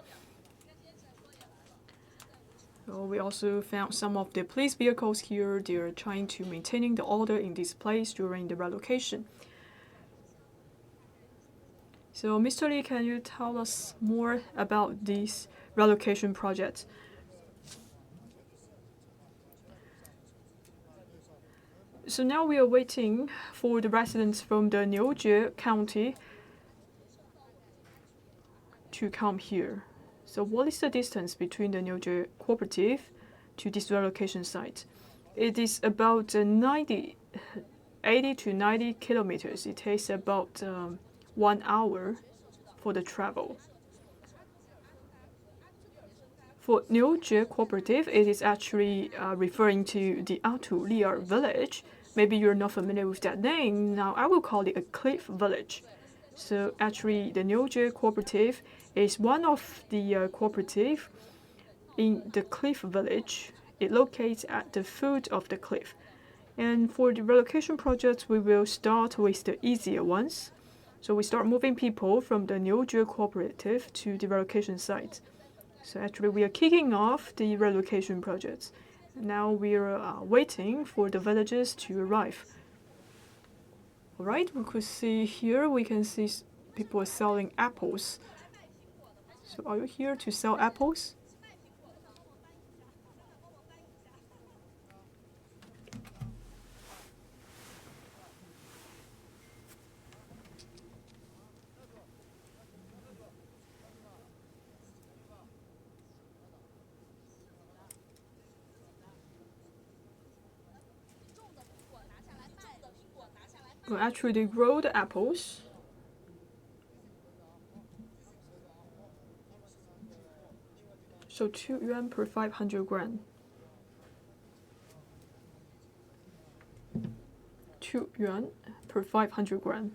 So we also found some of the police vehicles here. They are trying to maintain the order in this place during the relocation. So Mr. Li, can you tell us more about this relocation project? So now we are waiting for the residents from the Niu Jue County to come here. So what is the distance between the Niu Jue cooperative to this relocation site? It is about 80 to 90 kilometers. It takes about 1 hour for the travel. For Niu Jue cooperative, it is actually referring to the Atulie'er Village. Maybe you're not familiar with that name. Now I will call it a cliff village. So actually the Niu Jue cooperative is one of the cooperative in the cliff village. It locates at the foot of the cliff. And for the relocation project, we will start with the easier ones. So we start moving people from the Niu Jue cooperative to the relocation site. So actually we are kicking off the relocation project. Now we are waiting for the villagers to arrive. All right, we could see here, we can see people are selling apples. So are you here to sell apples? Well, actually, they grow the apples. So 2 yuan per 500 gram. 2 yuan per 500 gram.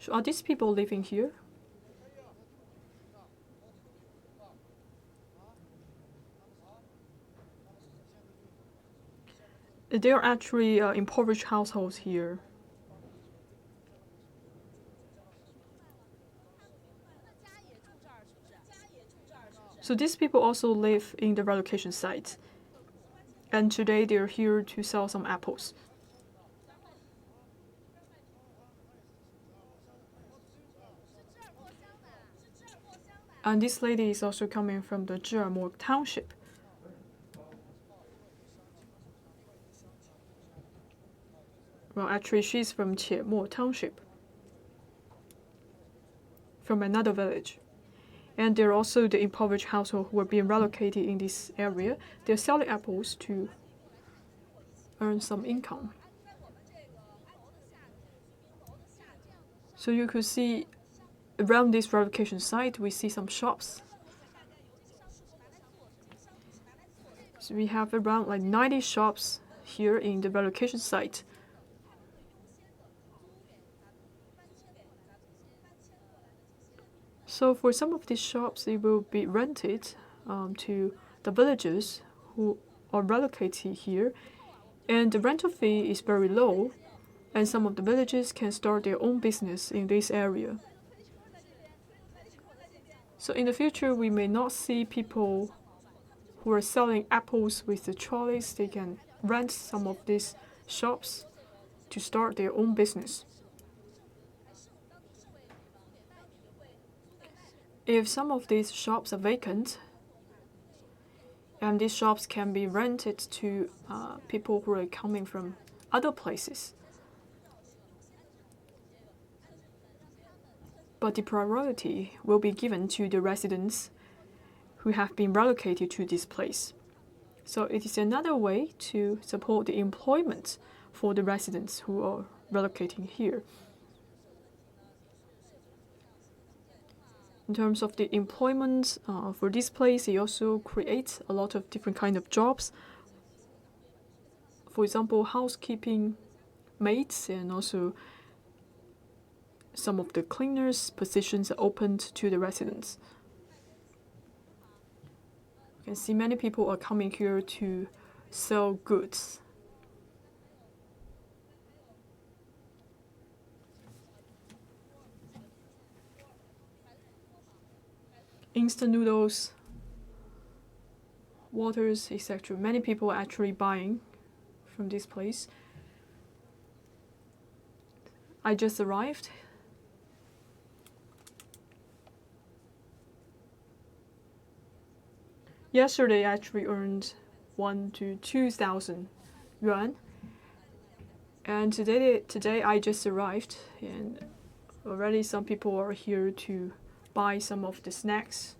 So are these people living here? They are actually impoverished households here. So these people also live in the relocation site. And today they're here to sell some apples. And this lady is also coming from the Zhi'ermo township. Well, actually, she's from Qiemo township, from another village. And they're also the impoverished household who are being relocated in this area. They're selling apples to earn some income. So you could see around this relocation site, we see some shops. So we have around like 90 shops here in the relocation site. So for some of these shops, it will be rented to the villagers who are relocated here. And the rental fee is very low. And some of the villagers can start their own business in this area. So in the future, we may not see people who are selling apples with the trolleys. They can rent some of these shops to start their own business. If some of these shops are vacant, and these shops can be rented to people who are coming from other places. But the priority will be given to the residents who have been relocated to this place. So it is another way to support the employment for the residents who are relocating here. In terms of the employment for this place, it also creates a lot of different kind of jobs. For example, housekeeping maids and also some of the cleaners' positions are opened to the residents. You can see many people are coming here to sell goods. Instant noodles, waters, etc. Many people are actually buying from this place. I just arrived. Yesterday, I actually earned 1,000 to 2,000 yuan. And today I just arrived, and already some people are here to buy some of the snacks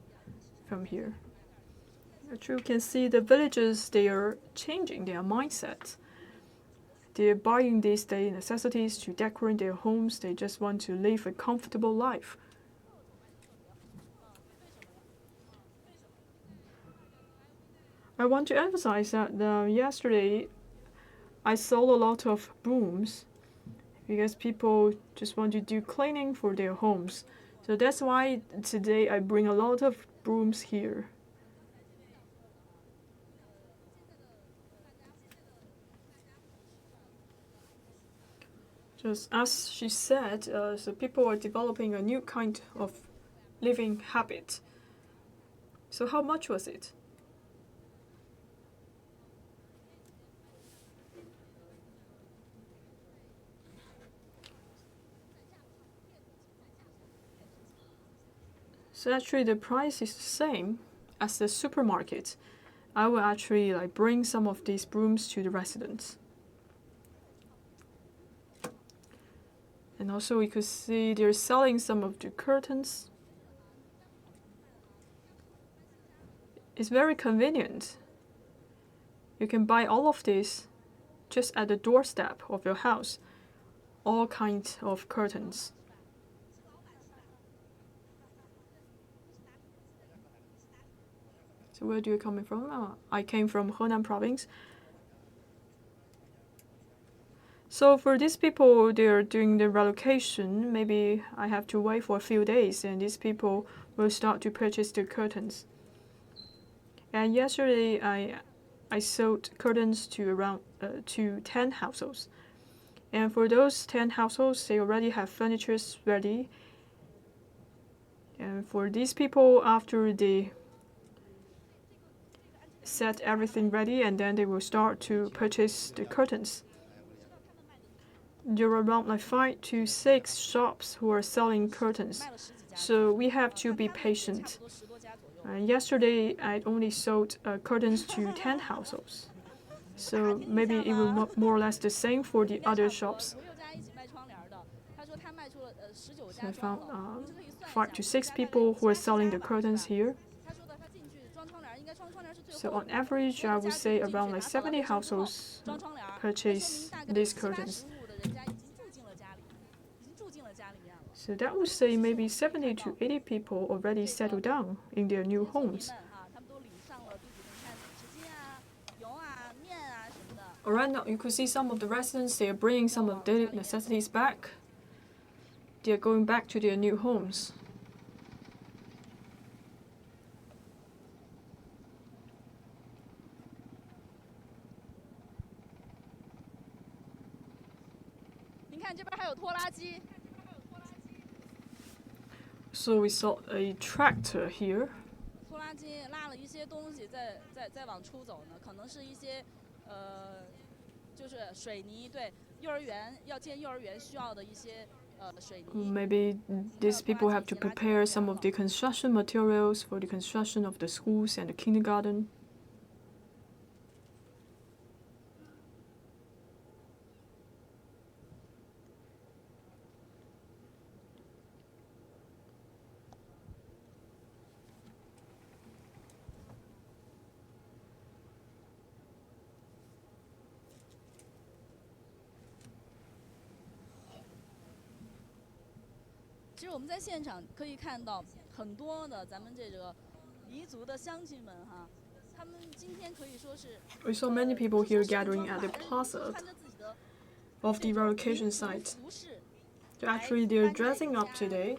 from here. Actually, you can see the villagers, they are changing their mindset. They're buying these daily necessities to decorate their homes. They just want to live a comfortable life. I want to emphasize that yesterday I sold a lot of brooms because people just want to do cleaning for their homes. So that's why today I bring a lot of brooms here. Just as she said, so people are developing a new kind of living habit. So how much was it? So actually the price is the same as the supermarket. I will actually bring some of these brooms to the residents. And also we could see they're selling some of the curtains. It's very convenient. You can buy all of this just at the doorstep of your house. All kinds of curtains. So where do you come from? I came from Henan province. So for these people, they're doing the relocation. Maybe I have to wait for a few days, and these people will start to purchase the curtains. And yesterday, I sold curtains to around to 10 households. And for those 10 households, they already have furniture ready. And for these people, after they set everything ready, and then they will start to purchase the curtains. There are around like 5 to 6 shops who are selling curtains, so we have to be patient. Yesterday, I only sold curtains to 10 households, so maybe it will more or less the same for the other shops. So I found 5 to 6 people who are selling the curtains here. So on average, I would say around like 70 households purchase these curtains. So that would say maybe 70 to 80 people already settled down in their new homes. Alright, now you could see some of the residents, they are bringing some of their necessities back. They are going back to their new homes. So we saw a tractor here. 拖拉机拉了一些东西在往出走呢，可能是一些就是水泥，对，幼儿园要建幼儿园需要的一些水泥。Maybe these people have to prepare some of the construction materials for the construction of the schools and the kindergarten.其实我们在现场可以看到很多的咱们这个彝族的乡亲们哈，他们今天可以说是。We saw many people here gathering at the plaza of the relocation site. So actually, they're dressing up today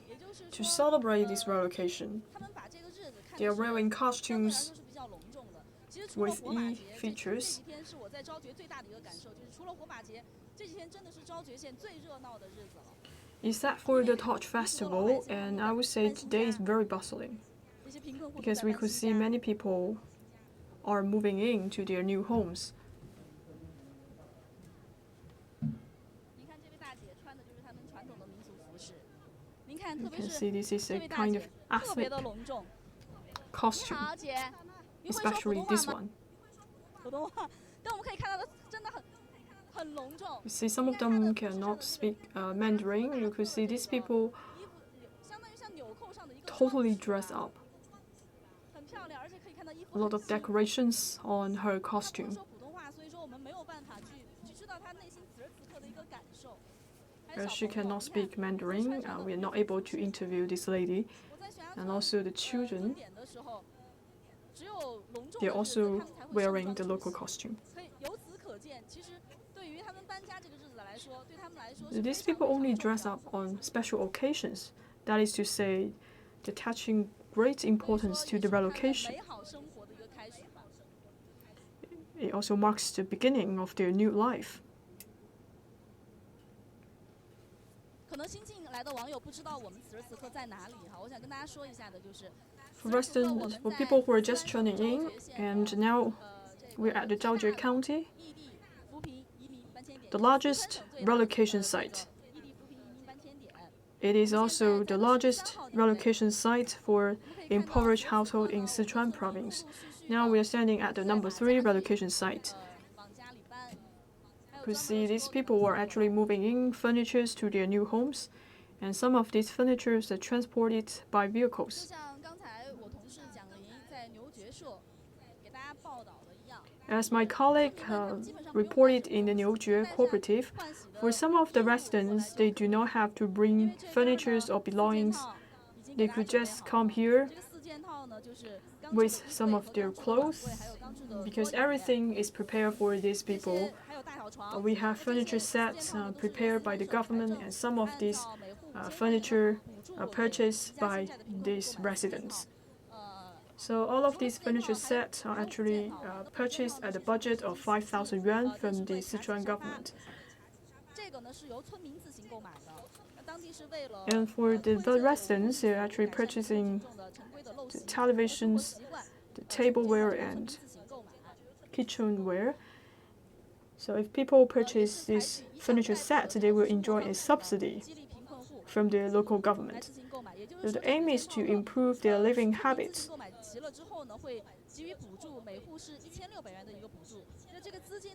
to celebrate this relocation. They are wearing costumes with Yi features. Except for the Torch Festival, and I would say today is very bustling, because we could see many people are moving into their new homes. You can see this is a kind of ethnic costume, especially this one. You see, some of them cannot speak Mandarin. You could see these people totally dressed up. A lot of decorations on her costume. As she cannot speak Mandarin, we are not able to interview this lady. And also the children, they're also wearing the local costume. These people only dress up on special occasions. That is to say, they're attaching great importance to the relocation. It also marks the beginning of their new life. For residents, for people who are just tuning in, and now we're at the Zhaojue County, the largest relocation site. It is also the largest relocation site for impoverished households in Sichuan province. Now we are standing at the number 3 relocation site. You could see these people are actually moving in furniture to their new homes, and some of these furniture are transported by vehicles. As my colleague reported in the Niu Jue cooperative, for some of the residents, they do not have to bring furniture or belongings. They could just come here with some of their clothes, because everything is prepared for these people. We have furniture sets prepared by the government, and some of these furniture are purchased by these residents. So all of these furniture sets are actually purchased at a budget of 5,000 yuan from the Sichuan government. And for the residents, they're actually purchasing the televisions, the tableware, and kitchenware. So if people purchase this furniture set, they will enjoy a subsidy from the local government. So the aim is to improve their living habits.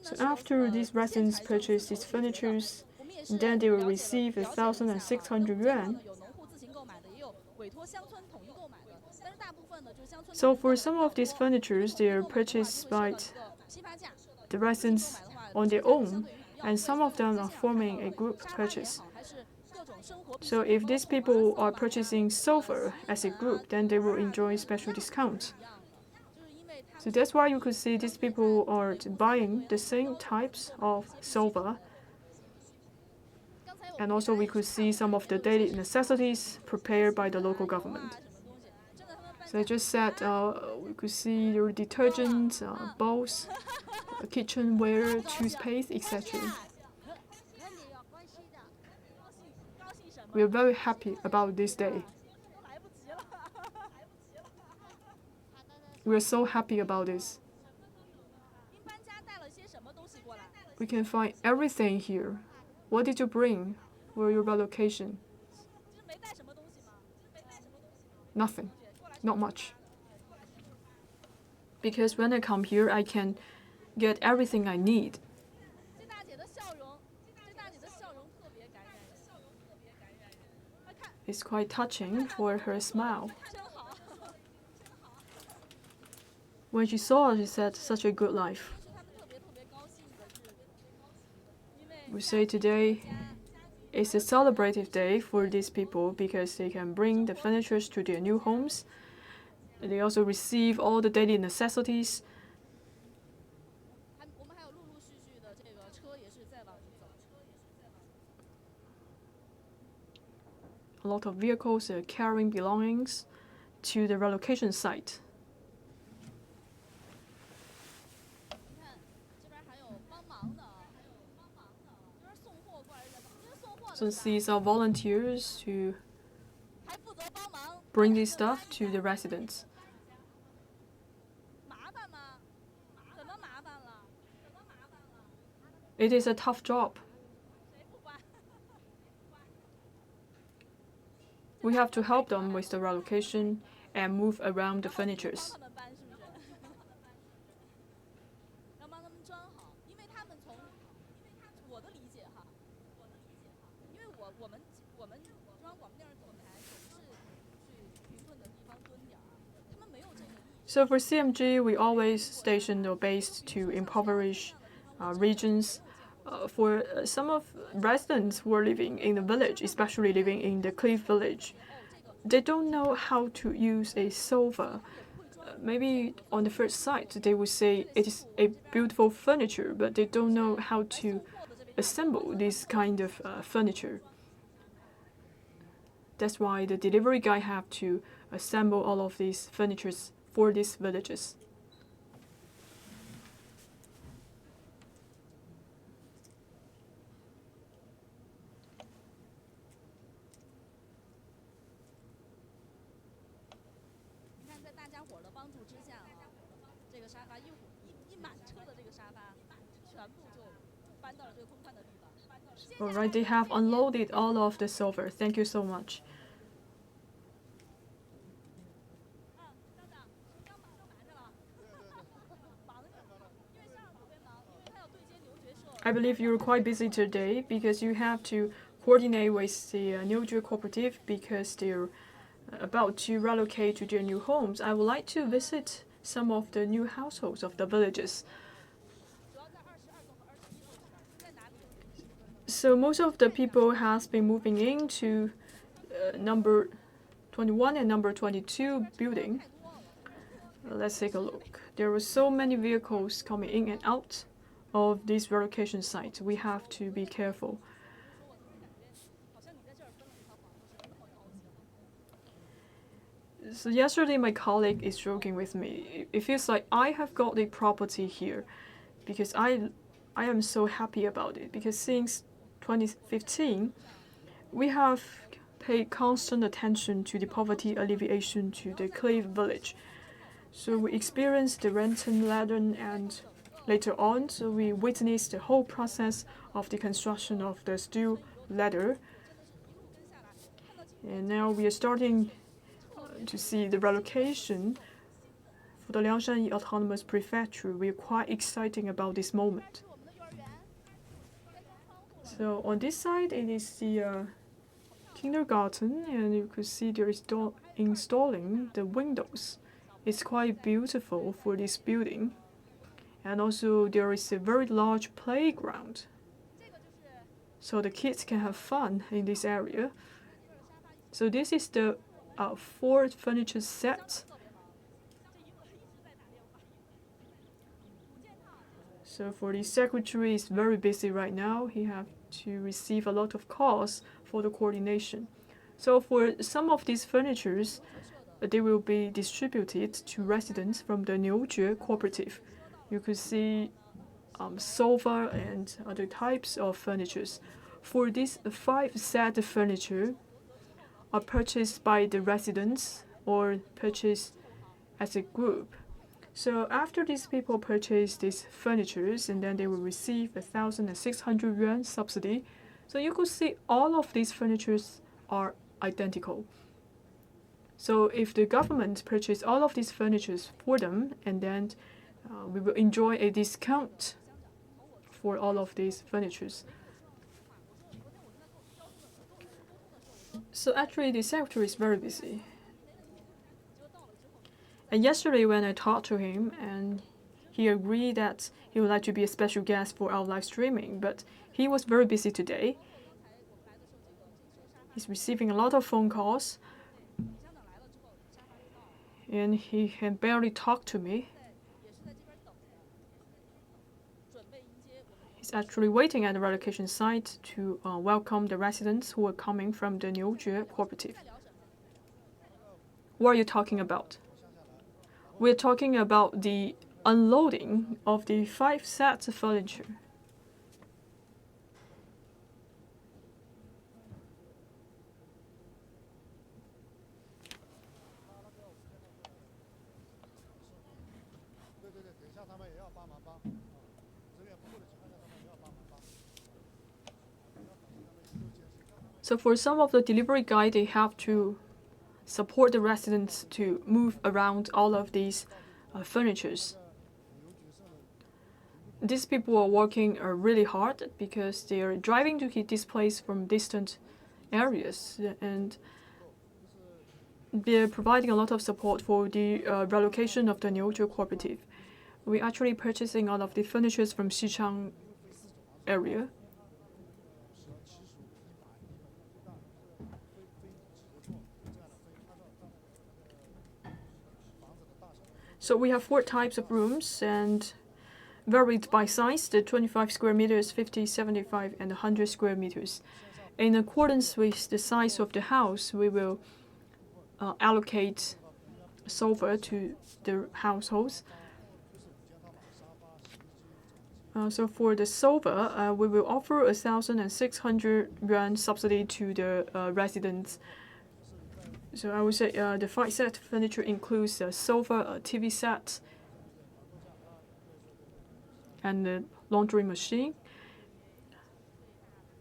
So after these residents purchase these furniture, then they will receive 1,600 yuan. So for some of these furniture, they are purchased by the residents on their own, and some of them are forming a group purchase. So if these people are purchasing sofa as a group, then they will enjoy special discounts. So that's why you could see these people are buying the same types of sofa. And also we could see some of the daily necessities prepared by the local government. So I just said we could see your detergents, bowls, kitchenware, toothpaste, etc. We are very happy about this day. We are so happy about this. We can find everything here. What did you bring for your relocation? Nothing. Not much. Because when I come here, I can get everything I need. It's quite touching for her smile. When she saw us, she said, "Such a good life." We say today is a celebrative day for these people because they can bring the furniture to their new homes. They also receive all the daily necessities. A lot of vehicles are carrying belongings to the relocation site. So these are volunteers to bring this stuff to the residents. It is a tough job. We have to help them with the relocation and move around the furniture. So for CMG, we always station or based to impoverished regions. For some of residents who are living in the village, especially living in the cliff village, they don't know how to use a sofa. Maybe on the first sight, they would say it is a beautiful furniture, but they don't know how to assemble this kind of furniture. That's why the delivery guy have to assemble all of these furnitures for these villages. All right, they have unloaded all of the silver. Thank you so much. I believe you're quite busy today because you have to coordinate with the Niu Jue cooperative because they're about to relocate to their new homes. I would like to visit some of the new households of the villages. So most of the people has been moving into number 21 and number 22 building. Let's take a look. There were so many vehicles coming in and out of this relocation site. We have to be careful. So yesterday my colleague is joking with me. It feels like I have got a property here because I am so happy about it because since 2015 we have paid constant attention to the poverty alleviation to the cliff village. So we experienced the Renton, Ladon and later on, so we witnessed the whole process of the construction of the steel ladder. And now we are starting to see the relocation for the Liangshan Yi Autonomous Prefecture. We are quite excited about this moment. So on this side, it is the kindergarten, and you could see they're installing the windows. It's quite beautiful for this building. And also there is a very large playground, so the kids can have fun in this area. So this is the fourth furniture set. So for the secretary is very busy right now. He have to receive a lot of calls for the coordination. So for some of these furnitures, they will be distributed to residents from the Niu Jue cooperative. You could see sofa and other types of furnitures. For these 5 set of furniture are purchased by the residents or purchased as a group. So after these people purchase these furnitures, and then they will receive 1,600 yuan subsidy. So you could see all of these furnitures are identical. So if the government purchase all of these furnitures for them, and then we will enjoy a discount for all of these furnitures. So actually the secretary is very busy. And yesterday when I talked to him, and he agreed that he would like to be a special guest for our live streaming, but he was very busy today. He's receiving a lot of phone calls, and he can barely talk to me. He's actually waiting at the relocation site to welcome the residents who are coming from the Niu Jue cooperative. What are you talking about? We're talking about the unloading of the 5 sets of furniture. So for some of the delivery guys, they have to support the residents to move around all of these furnitures. These people are working really hard because they are driving to this place from distant areas, and they're providing a lot of support for the relocation of the Niu Jue cooperative. We're actually purchasing all of the furnitures from Sichuan area. So we have 4 types of rooms, and varied by size, the 25 square meters, 50, 75, and 100 square meters. In accordance with the size of the house, we will allocate sofa to the households. So for the sofa, we will offer 1,600 yuan subsidy to the residents. So I would say the 5 set furniture includes a sofa, a TV set, and the laundry machine.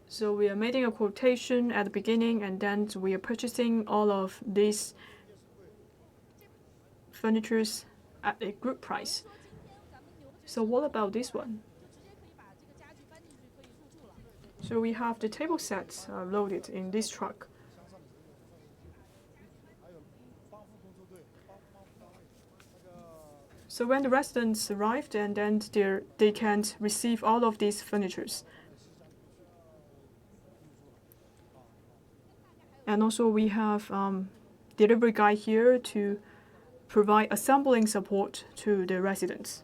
So we are making a quotation at the beginning, and then we are purchasing all of these furnitures at a group price. So what about this one? So we have the table sets loaded in this truck. So when the residents arrived, and then they can receive all of these furnitures. And also we have delivery guy here to provide assembling support to the residents.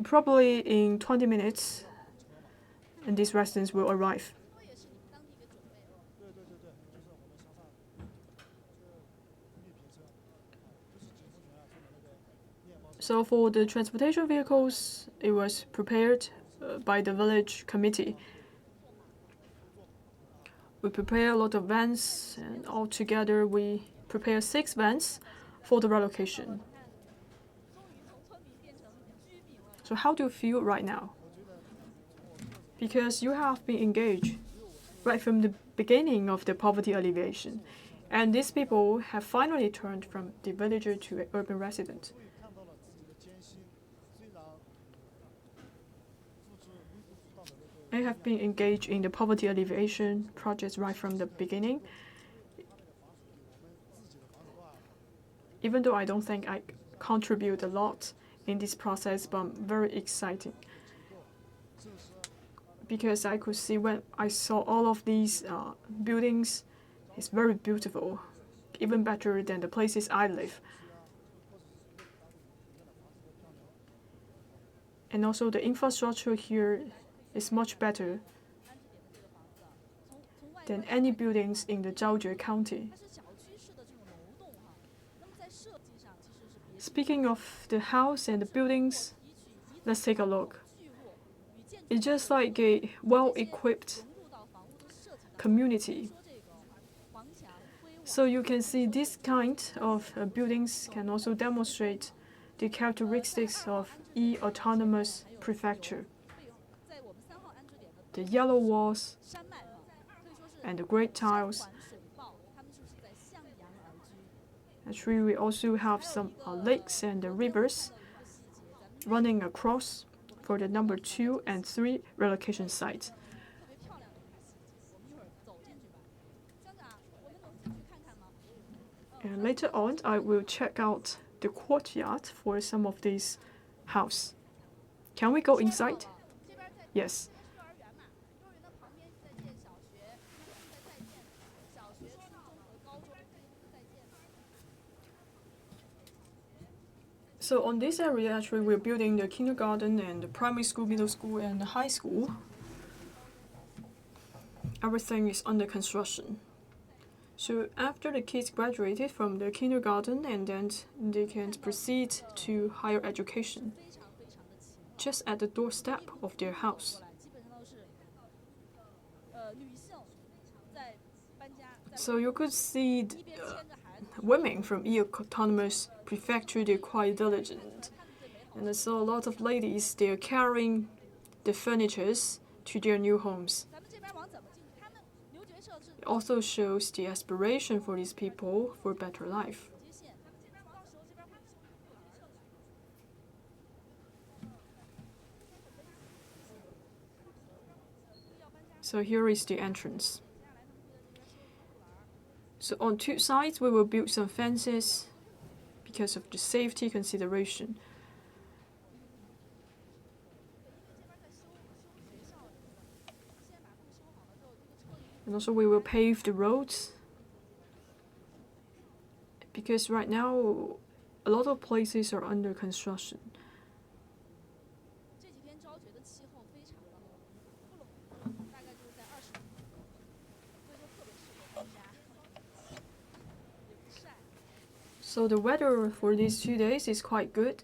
Probably in 20 minutes, and these residents will arrive. So for the transportation vehicles, it was prepared by the village committee. We prepare a lot of vans, and altogether we prepare 6 vans for the relocation. So how do you feel right now? Because you have been engaged right from the beginning of the poverty alleviation, and these people have finally turned from the villager to an urban resident. I have been engaged in the poverty alleviation projects right from the beginning. Even though I don't think I contribute a lot in this process, but I'm very exciting. Because I could see when I saw all of these buildings, it's very beautiful, even better than the places I live. And also the infrastructure here is much better than any buildings in the Niu Jue County. Speaking of the house and the buildings, let's take a look. It's just like a well-equipped community. So you can see this kind of buildings can also demonstrate the characteristics of Yi Autonomous Prefecture. The yellow walls and the great tiles. Actually, we also have some lakes and rivers running across for the number 2 and 3 relocation sites. And later on, I will check out the courtyard for some of these houses. Can we go inside? Yes. So on this area, actually, we're building the kindergarten and the primary school, middle school, and the high school. Everything is under construction. So after the kids graduated from the kindergarten, and then they can proceed to higher education, just at the doorstep of their house. So you could see women from Yi Autonomous Prefecture, they're quite diligent. And I saw a lot of ladies, they're carrying the furnitures to their new homes. It also shows the aspiration for these people for a better life. So here is the entrance. So on 2 sides, we will build some fences because of the safety consideration. And also we will pave the roads, because right now a lot of places are under construction. So the weather for these 2 days is quite good.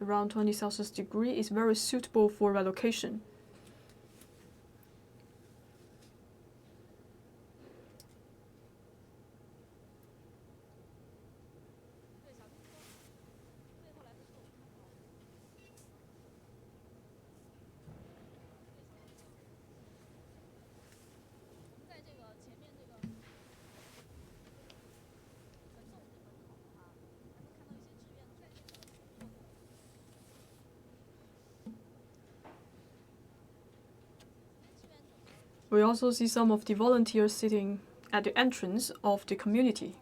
Around 20 Celsius degree is very suitable for relocation. We also see some of the volunteers sitting at the entrance of the community.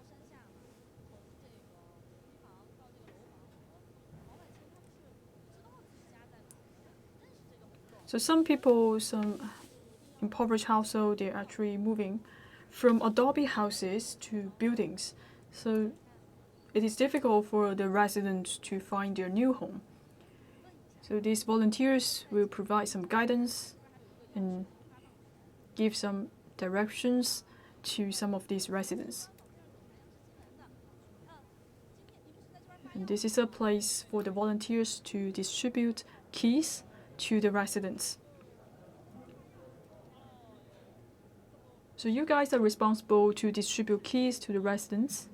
So some people, some impoverished households, they're actually moving from adobe houses to buildings. So it is difficult for the residents to find their new home. So these volunteers will provide some guidance and give some directions to some of these residents. And this is a place for the volunteers to distribute keys to the residents. So you guys are responsible to distribute keys to the residents.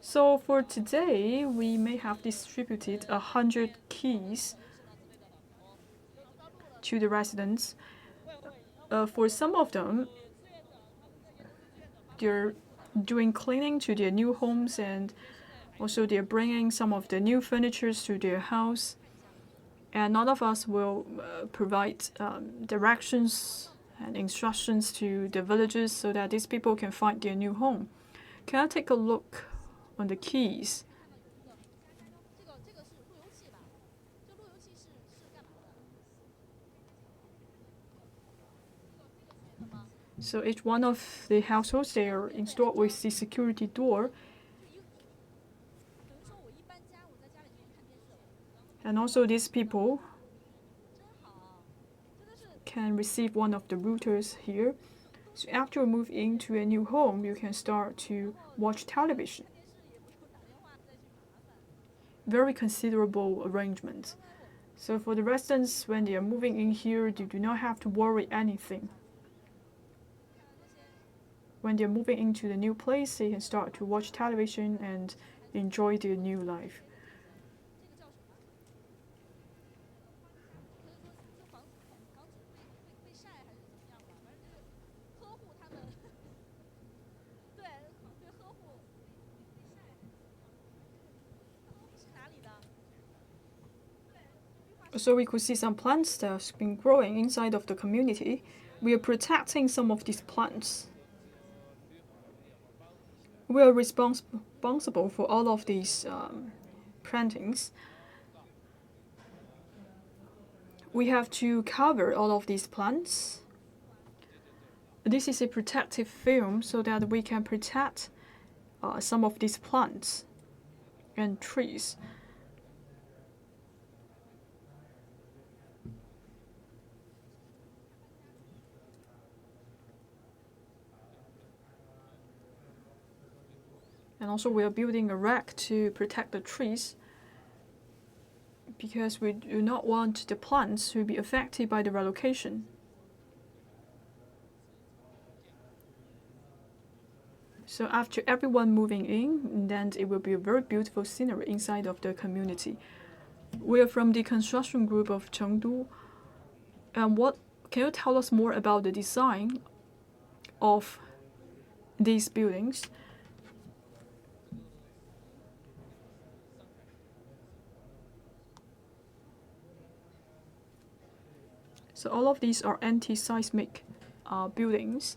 So for today, we may have distributed 100 keys to the residents. For some of them, they're doing cleaning to their new homes, and also they're bringing some of the new furniture to their house. And none of us will provide directions and instructions to the villagers so that these people can find their new home. Can I take a look on the keys? So each one of the households, they are installed with the security door. And also these people can receive one of the routers here. So after you move into a new home, you can start to watch television. Very considerable arrangement. So for the residents, when they are moving in here, they do not have to worry anything. When they're moving into the new place, they can start to watch television and enjoy their new life. So we could see some plants that have been growing inside of the community. We are protecting some of these plants. We are responsible for all of these plantings. We have to cover all of these plants. This is a protective film so that we can protect some of these plants and trees. And also we are building a rack to protect the trees because we do not want the plants to be affected by the relocation. So after everyone moving in, then it will be a very beautiful scenery inside of the community. We are from the construction group of Chengdu. And can you tell us more about the design of these buildings? So all of these are anti-seismic buildings.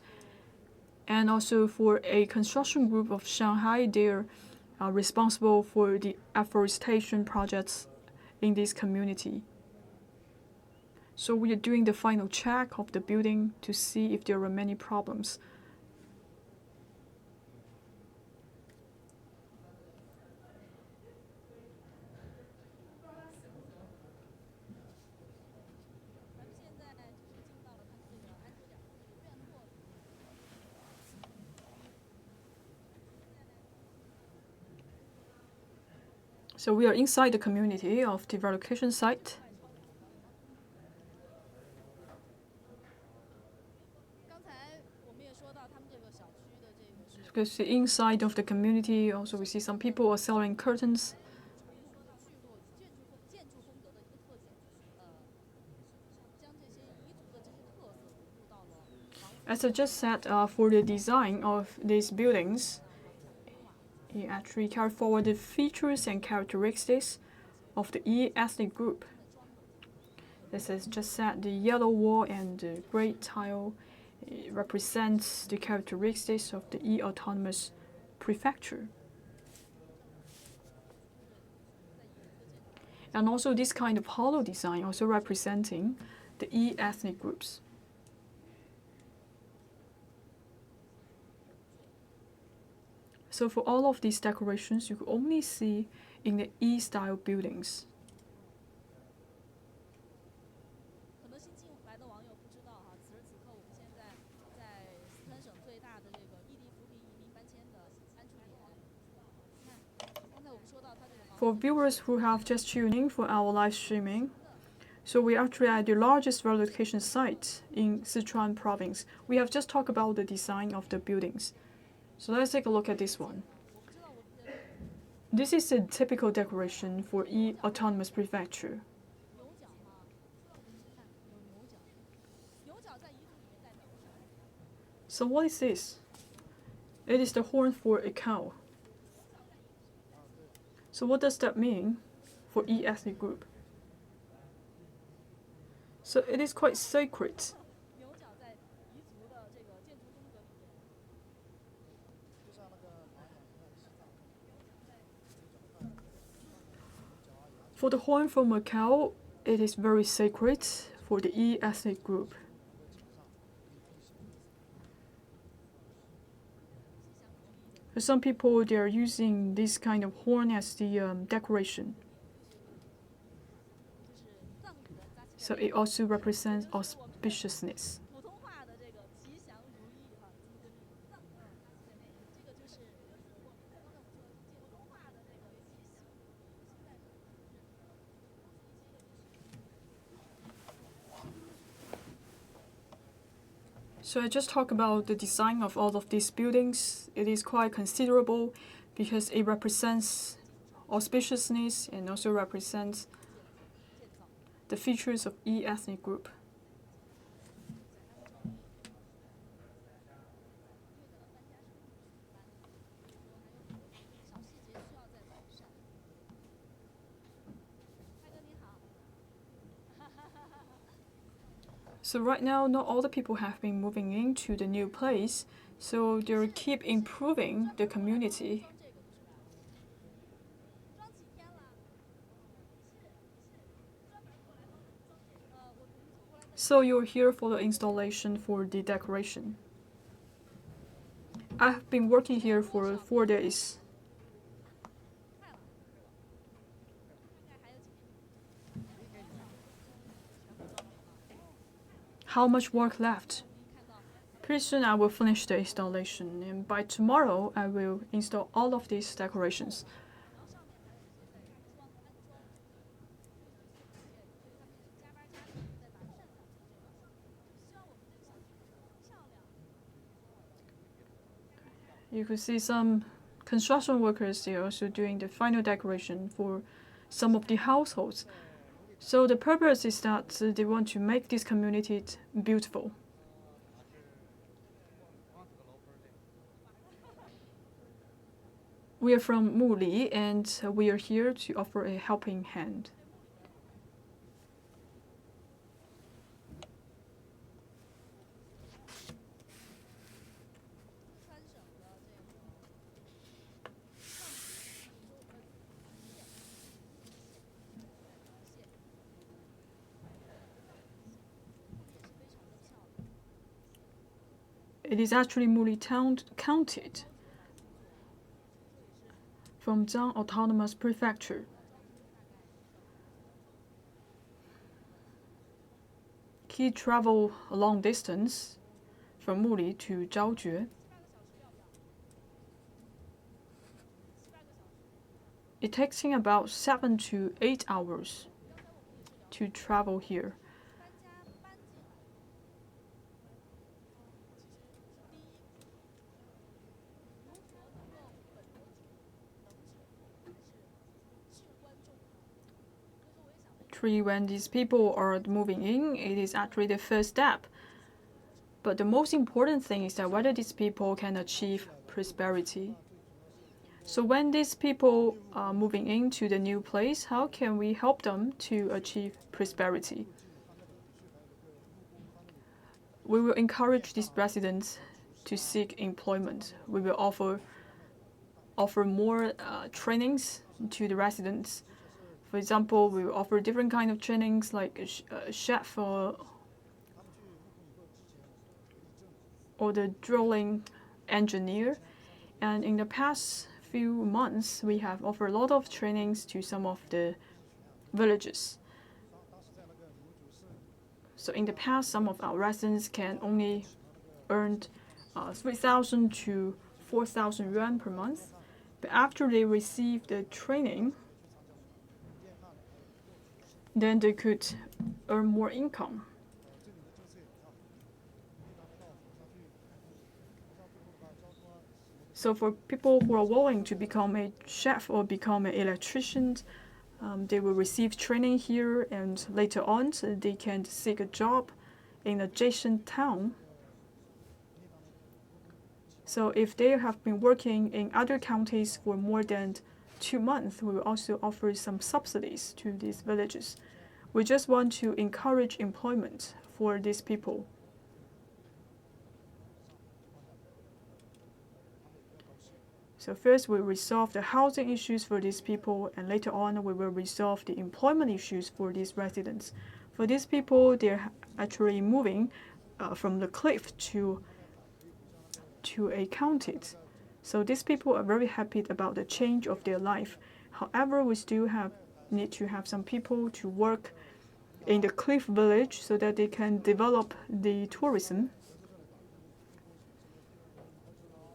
And also for a construction group of Shanghai, they're responsible for the afforestation projects in this community. So we are doing the final check of the building to see if there are many problems. So we are inside the community of the relocation site. Because inside of the community, also we see some people are selling curtains. As I just said, for the design of these buildings, he actually carried forward the features and characteristics of the Yi ethnic group. This is just said, the yellow wall and the gray tile represents the characteristics of the Yi Autonomous Prefecture. And also this kind of hollow design also representing the Yi ethnic groups. So for all of these decorations, you could only see in the Yi-style buildings. For viewers who have just tuned in for our live streaming, so we are actually at the largest relocation site in Sichuan province. We have just talked about the design of the buildings. So let's take a look at this one. This is a typical decoration for Yi Autonomous Prefecture. So what is this? It is the horn for a cow. So what does that mean for Yi ethnic group? So it is quite sacred. For the horn from a cow, it is very sacred for the Yi ethnic group. For some people, they are using this kind of horn as the decoration. So it also represents auspiciousness. So I just talked about the design of all of these buildings. It is quite considerable because it represents auspiciousness and also represents the features of Yi ethnic group. So right now, not all the people have been moving into the new place, so they keep improving the community. So you're here for the installation for the decoration. I have been working here for 4 days. How much work left? Pretty soon I will finish the installation, and by tomorrow I will install all of these decorations. You could see some construction workers, they are also doing the final decoration for some of the households. So the purpose is that they want to make this community beautiful. We are from Muli, and we are here to offer a helping hand. It is actually Muli town counted from Zhang Autonomous Prefecture. He traveled a long distance from Muli to Zhaojue. It takes him about 7 to 8 hours to travel here. When these people are moving in, it is actually the first step. But the most important thing is that whether these people can achieve prosperity. So when these people are moving into the new place, how can we help them to achieve prosperity? We will encourage these residents to seek employment. We will offer more trainings to the residents. For example, we will offer different kind of trainings like a chef or the drilling engineer. And in the past few months, we have offered a lot of trainings to some of the villages. So in the past, some of our residents can only earn 3,000 to 4,000 yuan per month. But after they receive the training, then they could earn more income. So for people who are willing to become a chef or become an electrician, they will receive training here, and later on they can seek a job in adjacent town. So if they have been working in other counties for more than 2 months, we will also offer some subsidies to these villages. We just want to encourage employment for these people. So first we resolve the housing issues for these people, and later on we will resolve the employment issues for these residents. For these people, they're actually moving from the cliff to a county. So these people are very happy about the change of their life. However, we still need to have some people to work in the cliff village so that they can develop the tourism.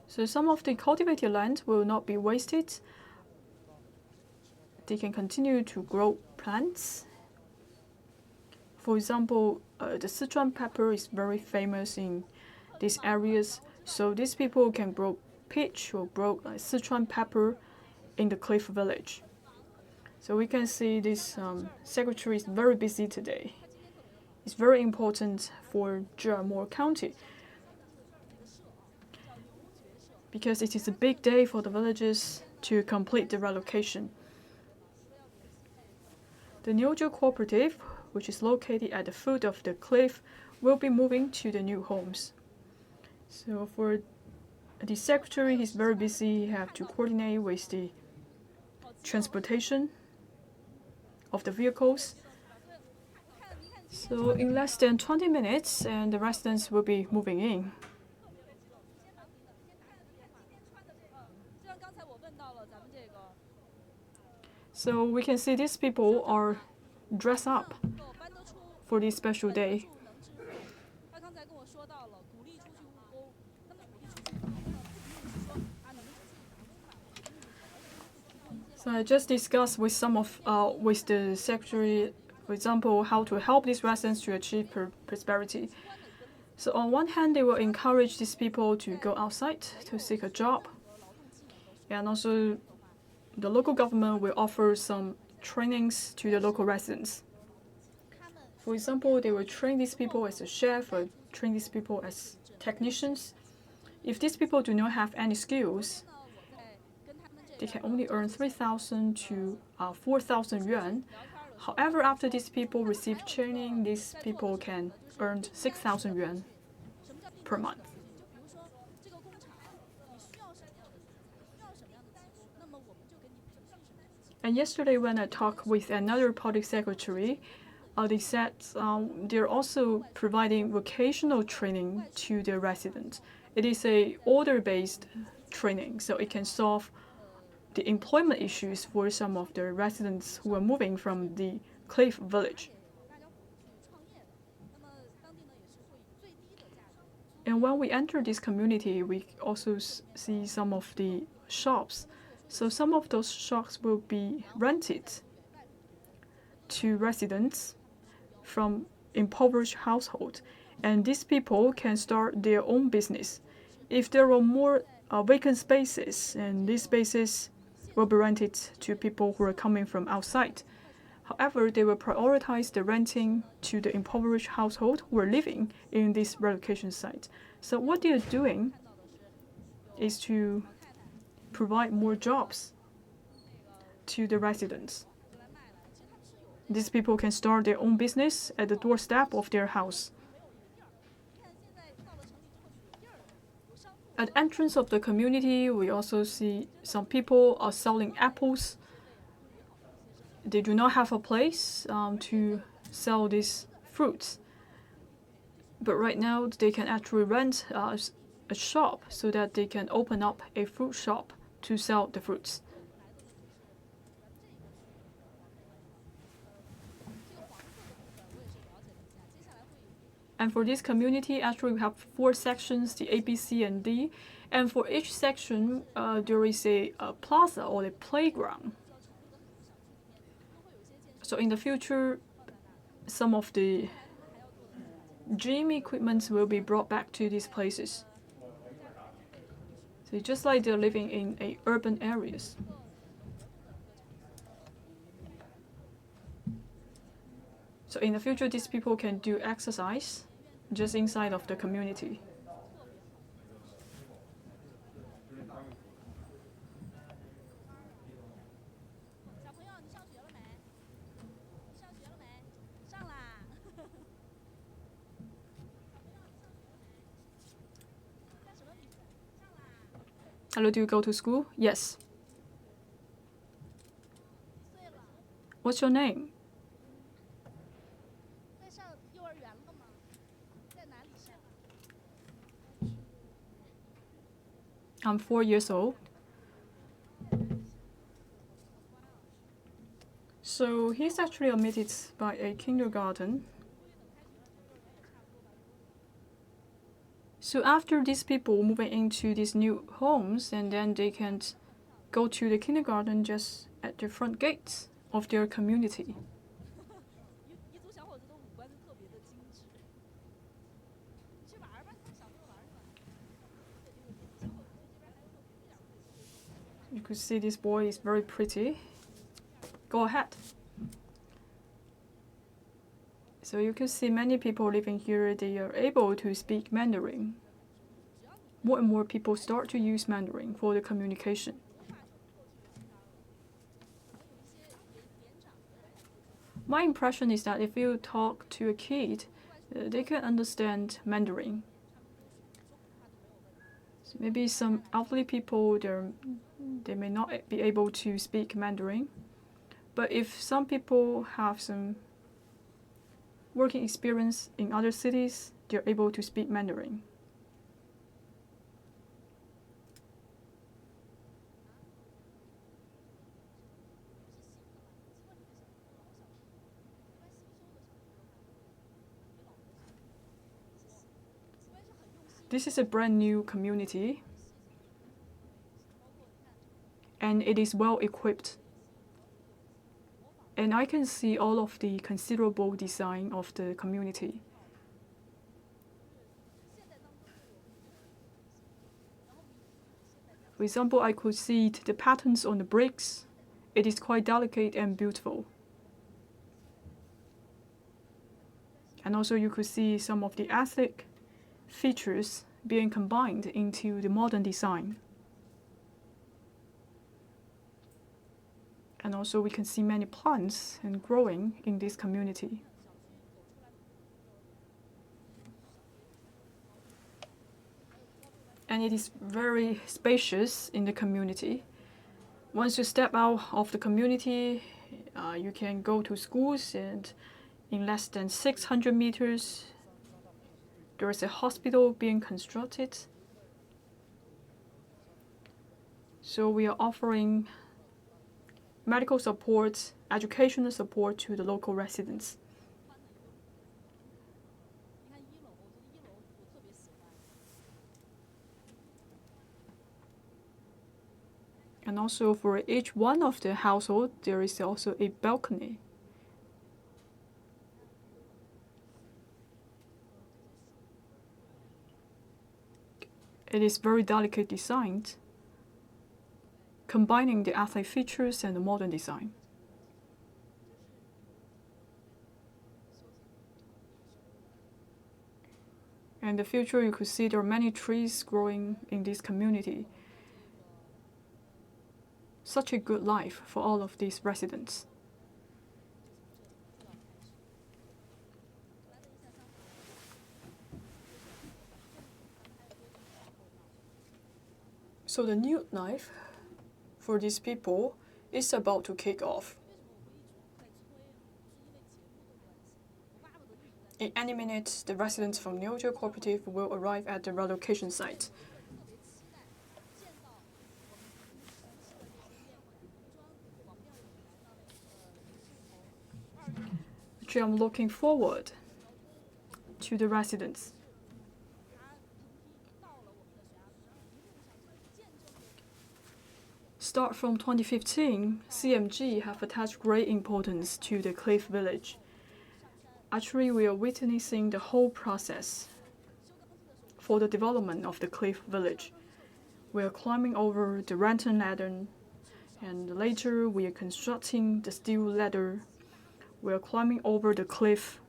So some of the cultivated land will not be wasted. They can continue to grow plants. For example, the Sichuan pepper is very famous in these areas. So these people can grow peach or grow Sichuan pepper in the cliff village. So we can see this secretary is very busy today. It's very important for Zhe'er County because it is a big day for the villages to complete the relocation. The Niu Jue cooperative, which is located at the foot of the cliff, will be moving to the new homes. So for the secretary, he's very busy. He has to coordinate with the transportation of the vehicles. So in less than 20 minutes, and the residents will be moving in. So we can see these people are dressed up for this special day. So I just discussed with with the secretary, for example, how to help these residents to achieve prosperity. So on one hand, they will encourage these people to go outside to seek a job, and also the local government will offer some trainings to the local residents. For example, they will train these people as a chef or train these people as technicians. If these people do not have any skills, they can only earn 3,000 to 4,000 yuan. However, after these people receive training, these people can earn 6,000 yuan per month. And yesterday when I talked with another public secretary, they said they're also providing vocational training to their residents. It is a order-based training, so it can solve the employment issues for some of the residents who are moving from the cliff village. And when we enter this community, we also see some of the shops. So some of those shops will be rented to residents from impoverished households, and these people can start their own business. If there are more vacant spaces, and these spaces will be rented to people who are coming from outside. However, they will prioritize the renting to the impoverished household who are living in this relocation site. So what they are doing is to provide more jobs to the residents. These people can start their own business at the doorstep of their house. At the entrance of the community, we also see some people are selling apples. They do not have a place to sell these fruits. But right now, they can actually rent a shop so that they can open up a fruit shop to sell the fruits. And for this community, actually we have 4 sections, the A, B, C, and D. And for each section, there is a plaza or a playground. So in the future, some of the gym equipment will be brought back to these places. So just like they're living in urban areas. So in the future, these people can do exercise just inside of the community. Hello, do you go to school? Yes. What's your name? I'm 4 years old. So he's actually admitted by a kindergarten. So after these people moving into these new homes, and then they can go to the kindergarten just at the front gates of their community. You could see this boy is very pretty. Go ahead. So you can see many people living here, they are able to speak Mandarin. More and more people start to use Mandarin for the communication. My impression is that if you talk to a kid, they can understand Mandarin. So maybe some elderly people, they may not be able to speak Mandarin. But if some people have some working experience in other cities, they're able to speak Mandarin. This is a brand new community, and it is well equipped. And I can see all of the considerable design of the community. For example, I could see the patterns on the bricks. It is quite delicate and beautiful. And also you could see some of the aesthetic features being combined into the modern design. And also we can see many plants and growing in this community. And it is very spacious in the community. Once you step out of the community, you can go to schools, and in less than 600 meters, there is a hospital being constructed. So we are offering medical support, educational support to the local residents. And also for each one of the household, there is also a balcony. It is very delicate designed, combining the aesthetic features and the modern design. And in the future, you could see there are many trees growing in this community. Such a good life for all of these residents. So the new life for these people is about to kick off. In any minute, the residents from Niu Jue cooperative will arrive at the relocation site. Actually, I'm looking forward to the residents. Start from 2015, CMG have attached great importance to the Cliff Village. Actually, we are witnessing the whole process for the development of the Cliff Village. We are climbing over the rattan ladder, and later we are constructing the steel ladder. We are climbing over the cliff,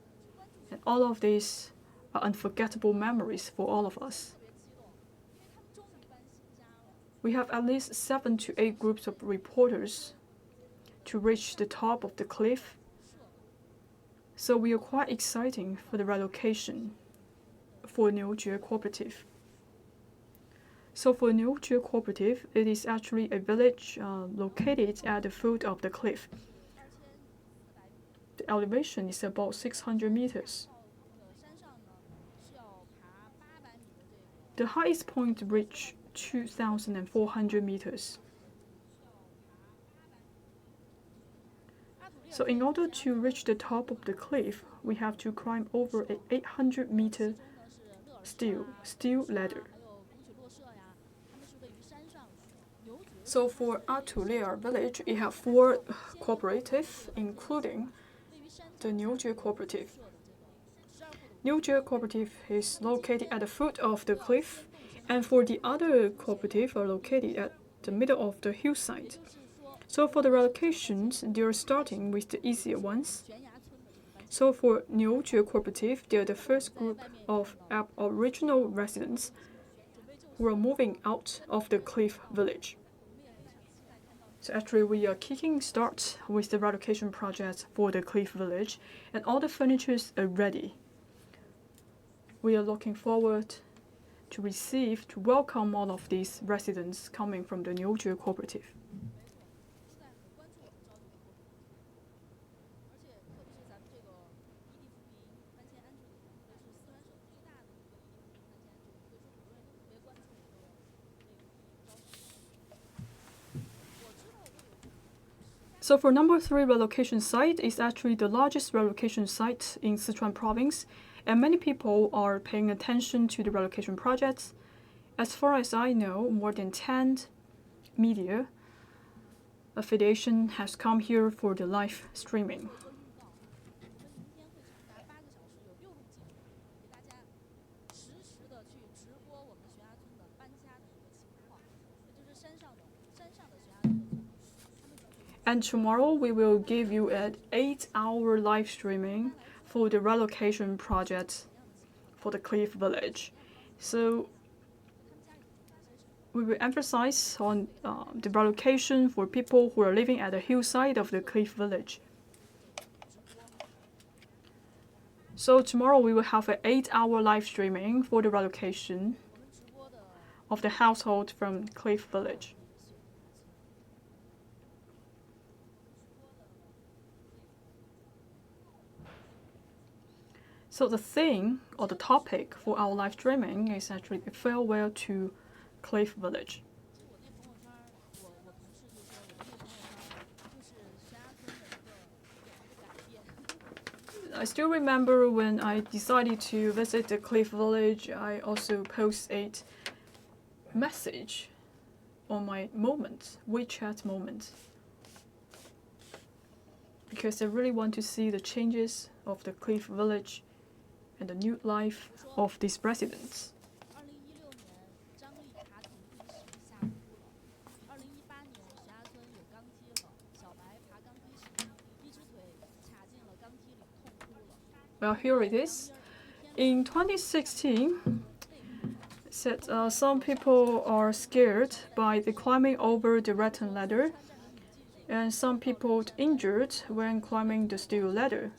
and all of these are unforgettable memories for all of us. We have at least 7 to 8 groups of reporters to reach the top of the cliff, so we are quite excited for the relocation for Niu Jue Cooperative. So for Niu Jue Cooperative, it is actually a village located at the foot of the cliff. The elevation is about 600 meters. The highest point reached 2,400 meters. So in order to reach the top of the cliff, we have to climb over an 800-meter steel ladder. So for Atulie'er Village, it has 4 cooperatives, including the Niu Jue Cooperative. Niu Jue Cooperative is located at the foot of the cliff, and for the other cooperatives are located at the middle of the hillside. So for the relocations, they are starting with the easier ones. So for Niu Jue Cooperative, they are the first group of Aboriginal residents who are moving out of the cliff village. So actually, we are kicking start with the relocation project for the cliff village, and all the furniture are ready. We are looking forward to welcome all of these residents coming from the Niu Jue Cooperative. So for number 3 relocation site is actually the largest relocation site in Sichuan province, and many people are paying attention to the relocation projects. As far as I know, more than 10 media affiliation has come here for the live streaming. And tomorrow we will give you an 8-hour live streaming for the relocation project for the cliff village. So we will emphasize on the relocation for people who are living at the hillside of the cliff village. So tomorrow we will have an 8-hour live streaming for the relocation of the household from cliff village. So the theme or the topic for our live streaming is actually a farewell to Cliff Village. I still remember when I decided to visit the Cliff Village, I also posted a message on my WeChat moment, because I really want to see the changes of the Cliff Village and the new life of these residents. Well, here it is. In 2016, some people are scared by the climbing over the rattan ladder, and some people injured when climbing the steel ladder.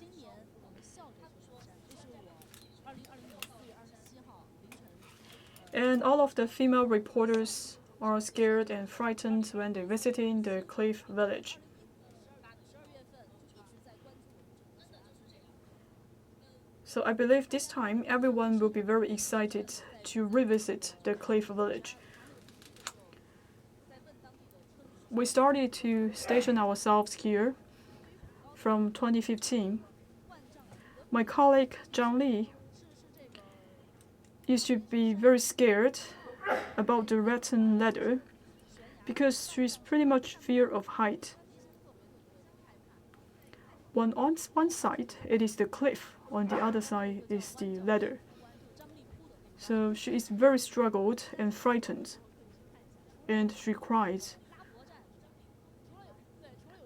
And all of the female reporters are scared and frightened when they're visiting the Cliff Village. So I believe this time everyone will be very excited to revisit the Cliff Village. We started to station ourselves here from 2015. My colleague Zhang Li used to be very scared about the rattan ladder because she's pretty much fear of height. On one side, it is the cliff. On the other side is the ladder. So she is very struggled and frightened. and she cried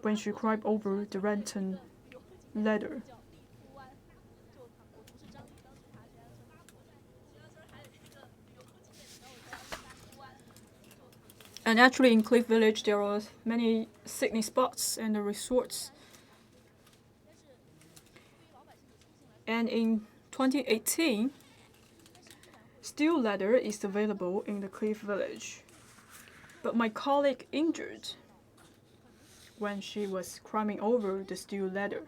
when she climbed over the Renton ladder. And actually in Cliff Village there are many scenic spots and resorts. And in 2018, steel ladder is available in the Cliff Village. But my colleague injured when she was climbing over the steel ladder.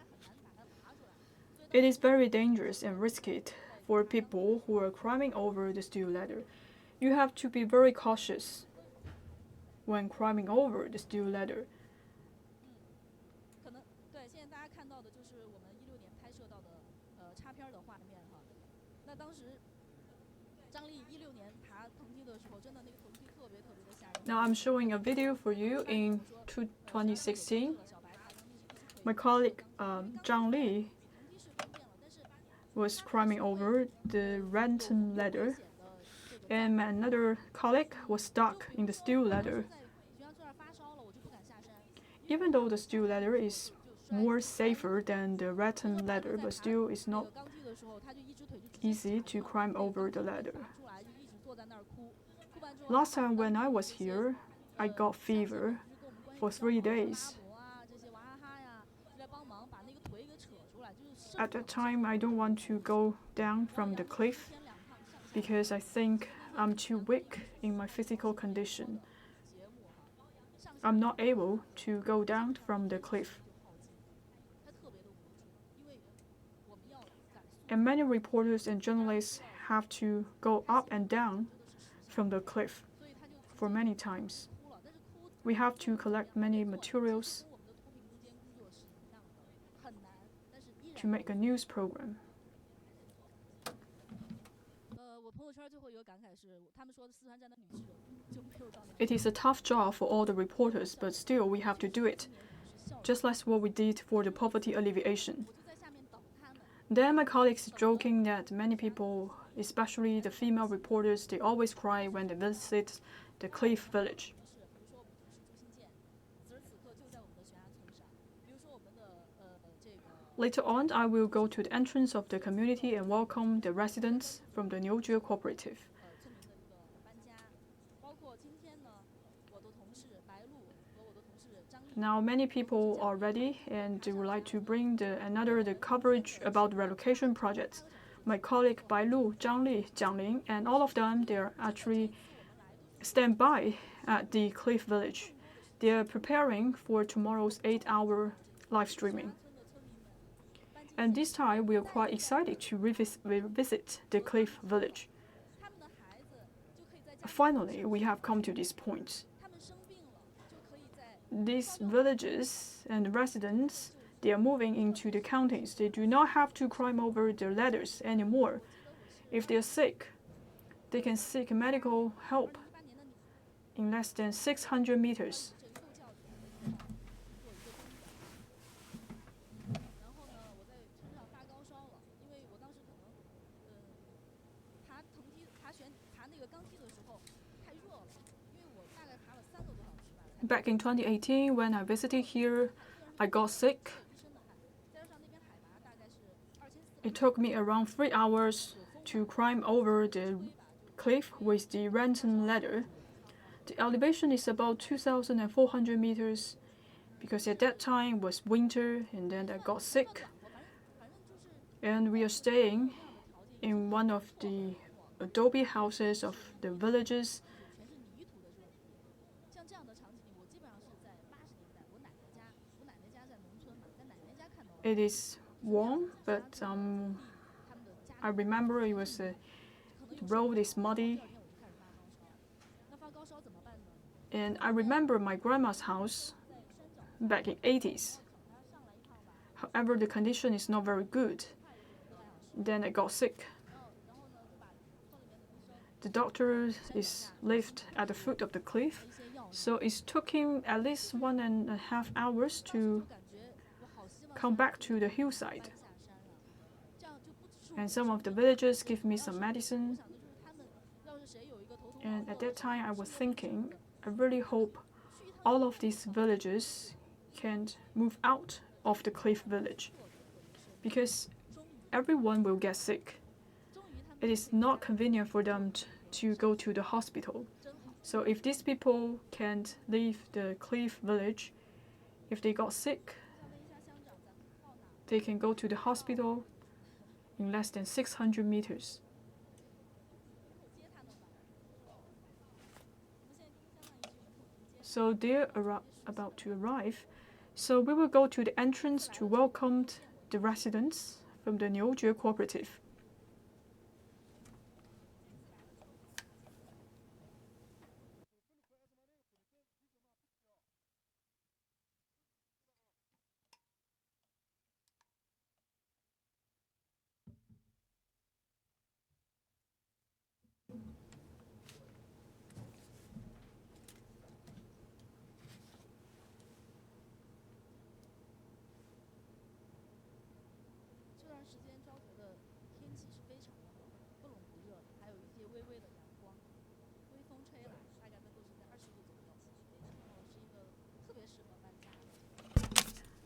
It is very dangerous and risky for people who are climbing over the steel ladder. You have to be very cautious when climbing over the steel ladder. Now I'm showing a video for you in 2016. My colleague Zhang Li was climbing over the Renton ladder, and another colleague was stuck in the steel ladder. Even though the steel ladder is more safer than the rattan ladder, but still it's not easy to climb over the ladder. Last time when I was here, I got fever for 3 days. At that time, I don't want to go down from the cliff because I think I'm too weak in my physical condition. I'm not able to go down from the cliff. And many reporters and journalists have to go up and down from the cliff for many times. We have to collect many materials to make a news program. It is a tough job for all the reporters, but still we have to do it, just like what we did for the poverty alleviation. Then my colleagues joking that many people, especially the female reporters, they always cry when they visit the Cliff Village. Later on, I will go to the entrance of the community and welcome the residents from the Niu Jue cooperative. Now many people are ready and they would like to bring the coverage about the relocation projects. My colleague Bai Lu, Zhang Li, Jiang Ling, and all of them, they are actually stand by at the Cliff Village. They are preparing for tomorrow's 8-hour live streaming. And this time, we are quite excited to revisit the Cliff Village. Finally, we have come to this point. These villages and residents, they are moving into the counties. They do not have to climb over the ladders anymore. If they are sick, they can seek medical help in less than 600 meters. Back in 2018, when I visited here, I got sick. It took me around 3 hours to climb over the cliff with the Renton ladder. The elevation is about 2,400 meters because at that time was winter and then I got sick. And we are staying in one of the adobe houses of the villages. It is warm, but I remember the road is muddy. And I remember my grandma's house back in 80s. However, the condition is not very good. Then I got sick. The doctor lived at the foot of the cliff, so it took him at least 1.5 hours to come back to the hillside. And some of the villagers give me some medicine. And at that time, I was thinking, I really hope all of these villages can move out of the cliff village, because everyone will get sick. It is not convenient for them to go to the hospital. So if these people can't leave the cliff village, if they got sick, they can go to the hospital in less than 600 meters. So they're about to arrive. So we will go to the entrance to welcome the residents from the Niu Jue cooperative.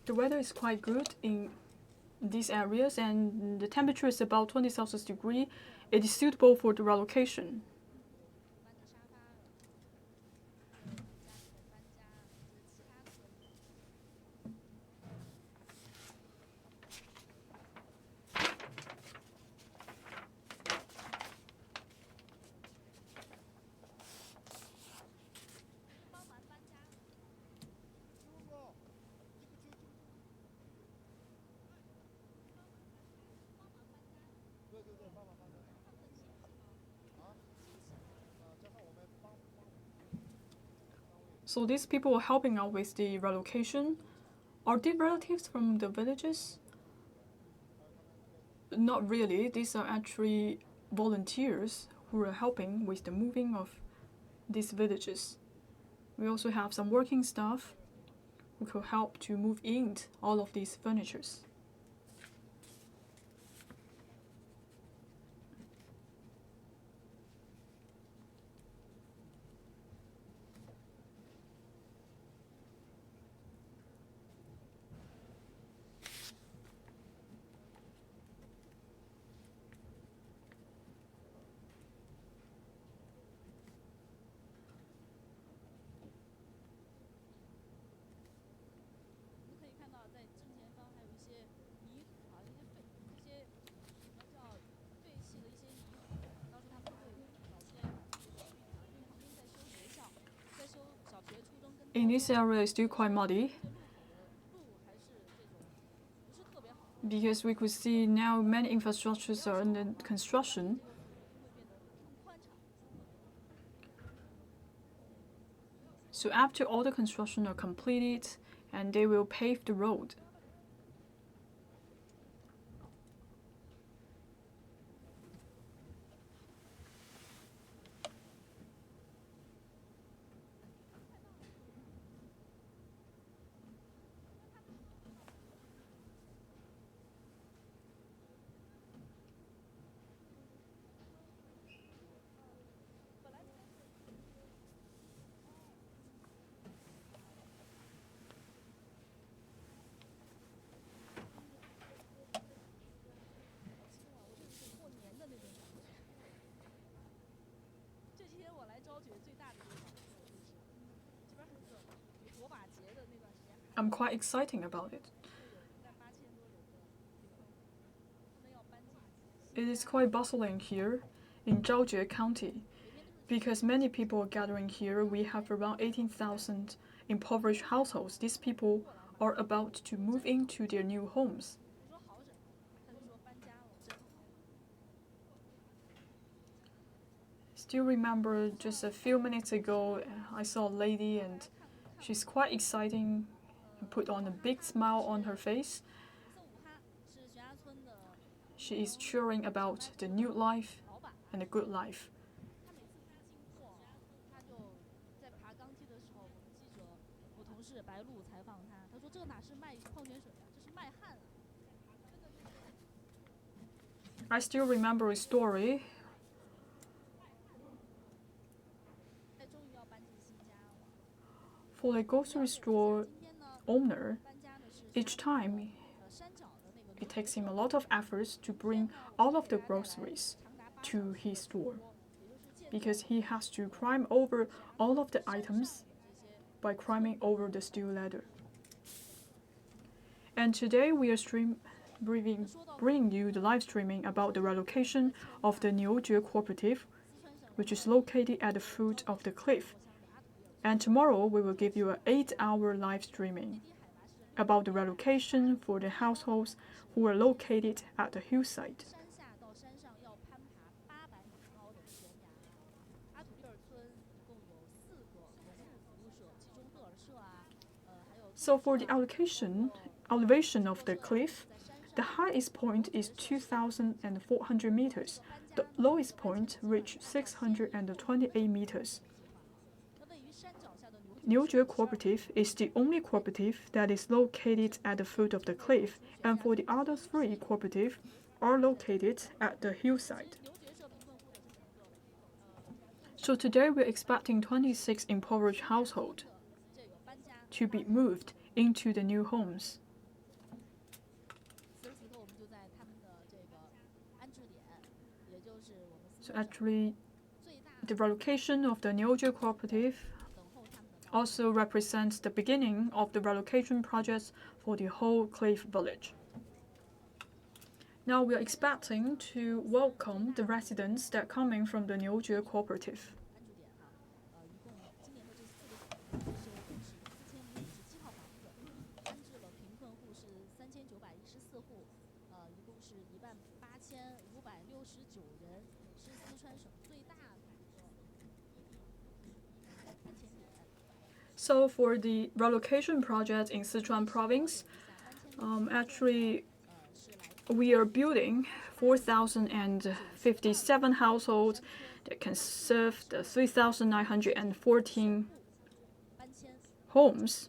The weather is quite good in these areas, and the temperature is about 20 Celsius degree. It is suitable for the relocation. So these people are helping out with the relocation. Are they relatives from the villages? Not really. These are actually volunteers who are helping with the moving of these villages. We also have some working staff who could help to move in all of these furnitures. In this area, it's still quite muddy, because we could see now many infrastructures are under construction. So after all the construction are completed, and they will pave the road. I'm quite excited about it. It is quite bustling here in Zhaojue County, because many people are gathering here. We have around 18,000 impoverished households. These people are about to move into their new homes. Still remember just a few minutes ago, I saw a lady and she's quite exciting and put on a big smile on her face. She is cheering about the new life and the good life. I still remember a story For a grocery store owner, each time it takes him a lot of efforts to bring all of the groceries to his store because he has to climb over all of the items by climbing over the steel ladder. And today we are bringing you the live streaming about the relocation of the Niu Jue cooperative, which is located at the foot of the cliff. And tomorrow we will give you an 8-hour live streaming about the relocation for the households who are located at the hillside. So for the elevation of the cliff, the highest point is 2,400 meters. The lowest point reached 628 meters. Niu Jue Cooperative is the only cooperative that is located at the foot of the cliff, and for the other 3 cooperatives are located at the hillside. So today we're expecting 26 impoverished households to be moved into the new homes. So actually, the relocation of the Niu Jue cooperative also represents the beginning of the relocation projects for the whole cliff village. Now we are expecting to welcome the residents that are coming from the Niu Jue cooperative. So for the relocation project in Sichuan province, actually we are building 4,057 households that can serve the 3,914 homes.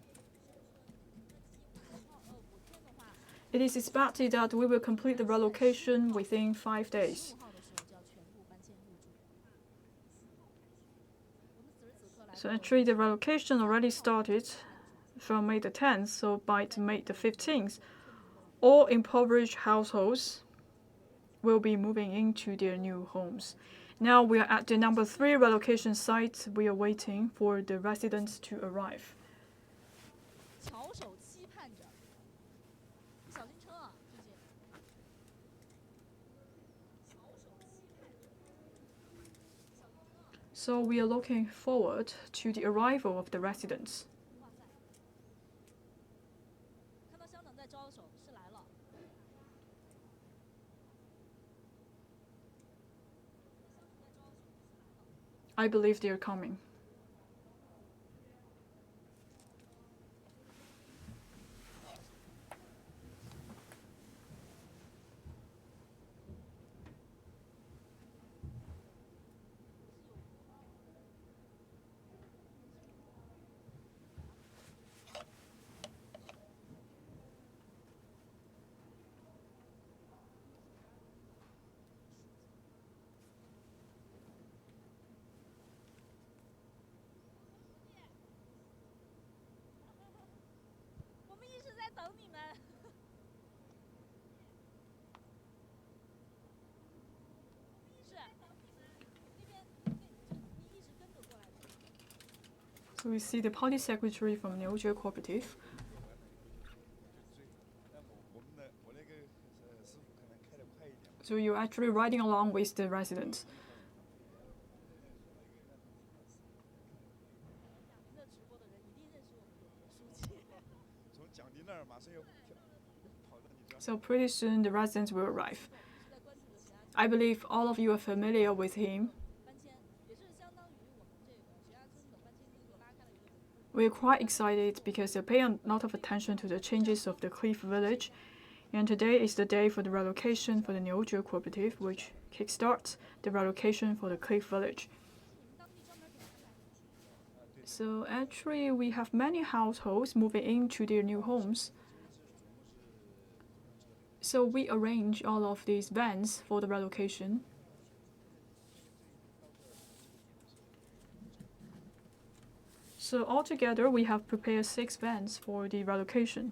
It is expected that we will complete the relocation within 5 days. So actually the relocation already started from May the 10th, so by May the 15th, all impoverished households will be moving into their new homes. Now we are at the number 3 relocation site. We are waiting for the residents to arrive. So we are looking forward to the arrival of the residents. I believe they are coming. So we see the party secretary from Niu Jue Cooperative. So you're actually riding along with the residents. So pretty soon the residents will arrive. I believe all of you are familiar with him. We're quite excited because they pay a lot of attention to the changes of the cliff village. And today is the day for the relocation for the Niu Jue cooperative, which kickstarts the relocation for the cliff village. So actually, we have many households moving into their new homes. So we arrange all of these vans for the relocation. So altogether, we have prepared 6 vans for the relocation.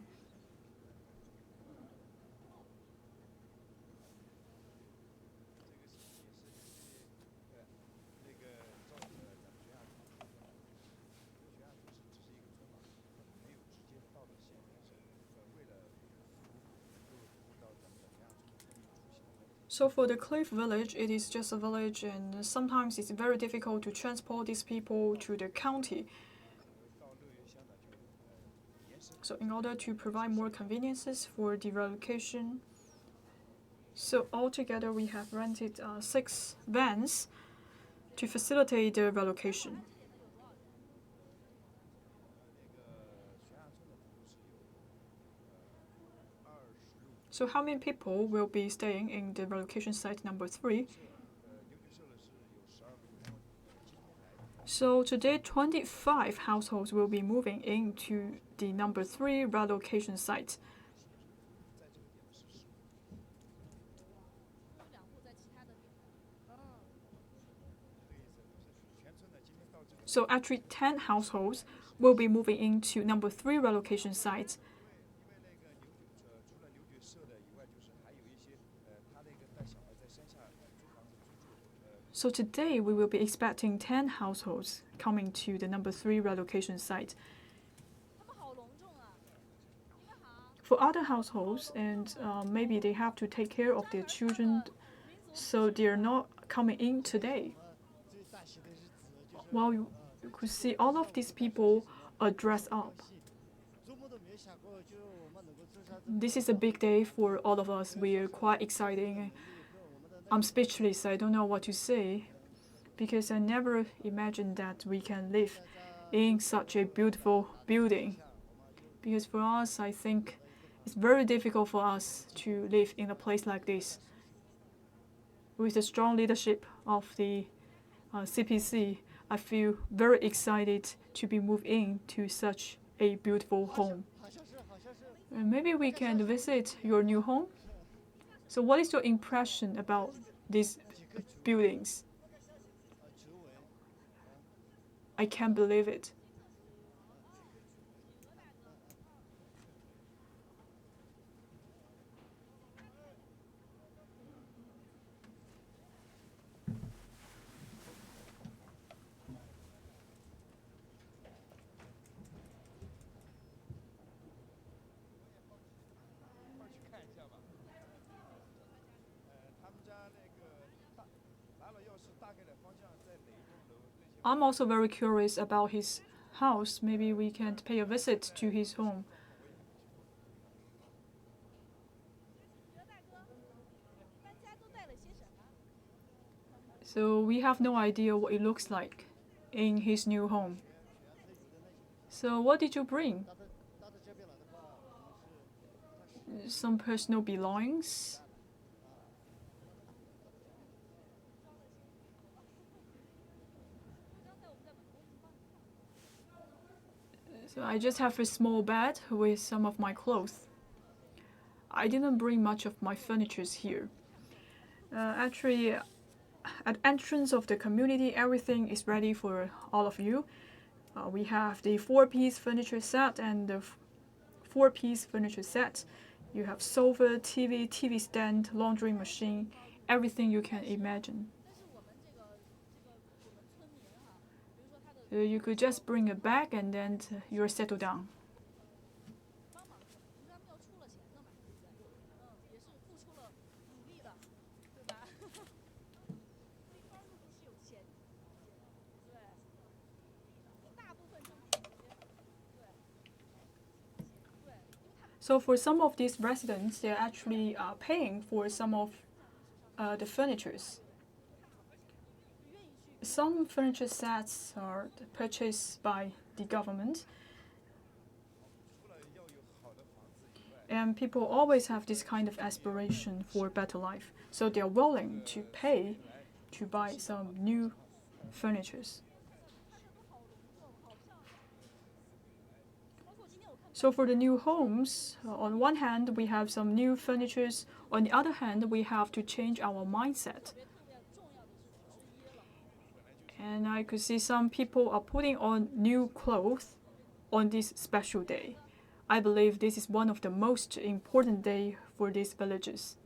So for the Cliff Village, it is just a village, and sometimes it's very difficult to transport these people to the county. So in order to provide more conveniences for the relocation, so altogether we have rented 6 vans to facilitate the relocation. So how many people will be staying in the relocation site number 3? So today, 25 households will be moving into the number 3 relocation site. So actually, 10 households will be moving into number 3 relocation site. So today, we will be expecting 10 households coming to the number 3 relocation site. For other households, and maybe they have to take care of their children, so they are not coming in today. Well, you could see all of these people are dressed up. This is a big day for all of us. We are quite excited. I'm speechless. I don't know what to say, because I never imagined that we can live in such a beautiful building. Because for us, I think it's very difficult for us to live in a place like this. With the strong leadership of the CPC, I feel very excited to be moved in to such a beautiful home. And maybe we can visit your new home. So what is your impression about these buildings? I can't believe it. I'm also very curious about his house. Maybe we can pay a visit to his home. So we have no idea what it looks like in his new home. So what did you bring? Some personal belongings? So I just have a small bed with some of my clothes. I didn't bring much of my furniture here. Actually, at entrance of the community, everything is ready for all of you. We have the 4-piece furniture set and the 4-piece furniture set. You have sofa, TV stand, laundry machine, everything you can imagine. You could just bring a bag and then you're settled down. So for some of these residents, they're actually paying for some of the furnitures. Some furniture sets are purchased by the government. And people always have this kind of aspiration for a better life. So they're willing to pay to buy some new furnitures. So for the new homes, on one hand, we have some new furnitures. On the other hand, we have to change our mindset. And I could see some people are putting on new clothes on this special day. I believe this is one of the most important days for these villages.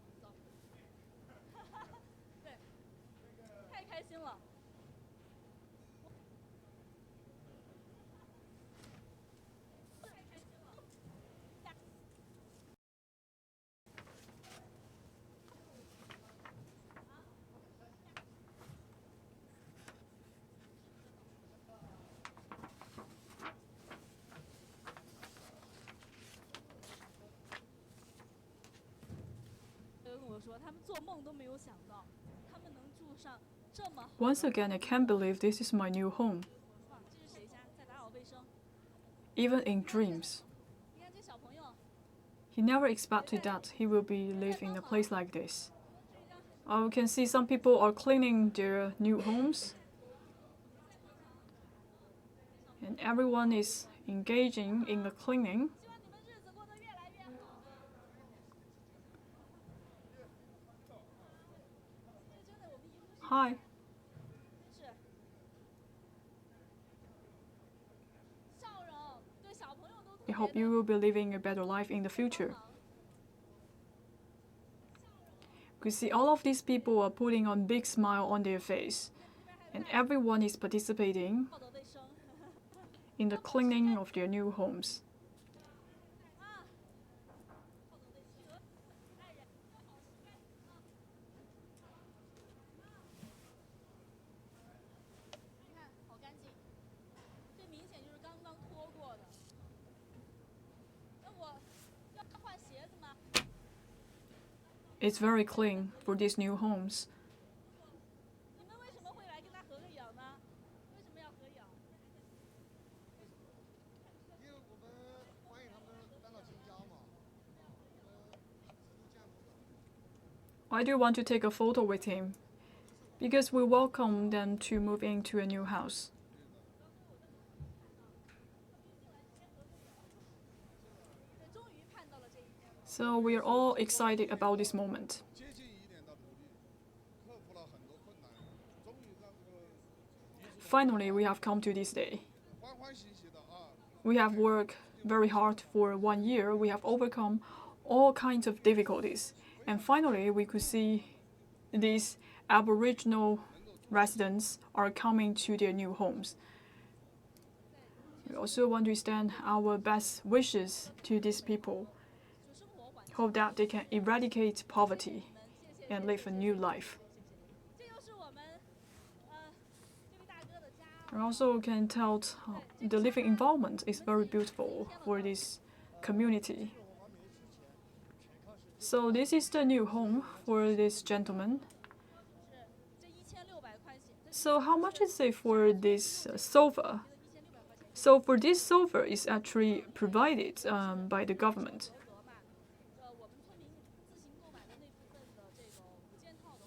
Once again, I can't believe this is my new home. Even in dreams. He never expected that he will be living in a place like this. We can see some people are cleaning their new homes. And everyone is engaging in the cleaning. Hi. I hope you will be living a better life in the future. You see, all of these people are putting on big smile on their face, and everyone is participating in the cleaning of their new homes. It's very clean for these new homes. Why do you want to take a photo with him? Because we welcome them to move into a new house. So we are all excited about this moment. Finally, we have come to this day. We have worked very hard for 1 year. We have overcome all kinds of difficulties. And finally, we could see these Aboriginal residents are coming to their new homes. We also want to extend our best wishes to these people. Hope that they can eradicate poverty and live a new life. I also can tell the living environment is very beautiful for this community. So this is the new home for this gentleman. So how much is it for this sofa? So for this sofa is actually provided by the government.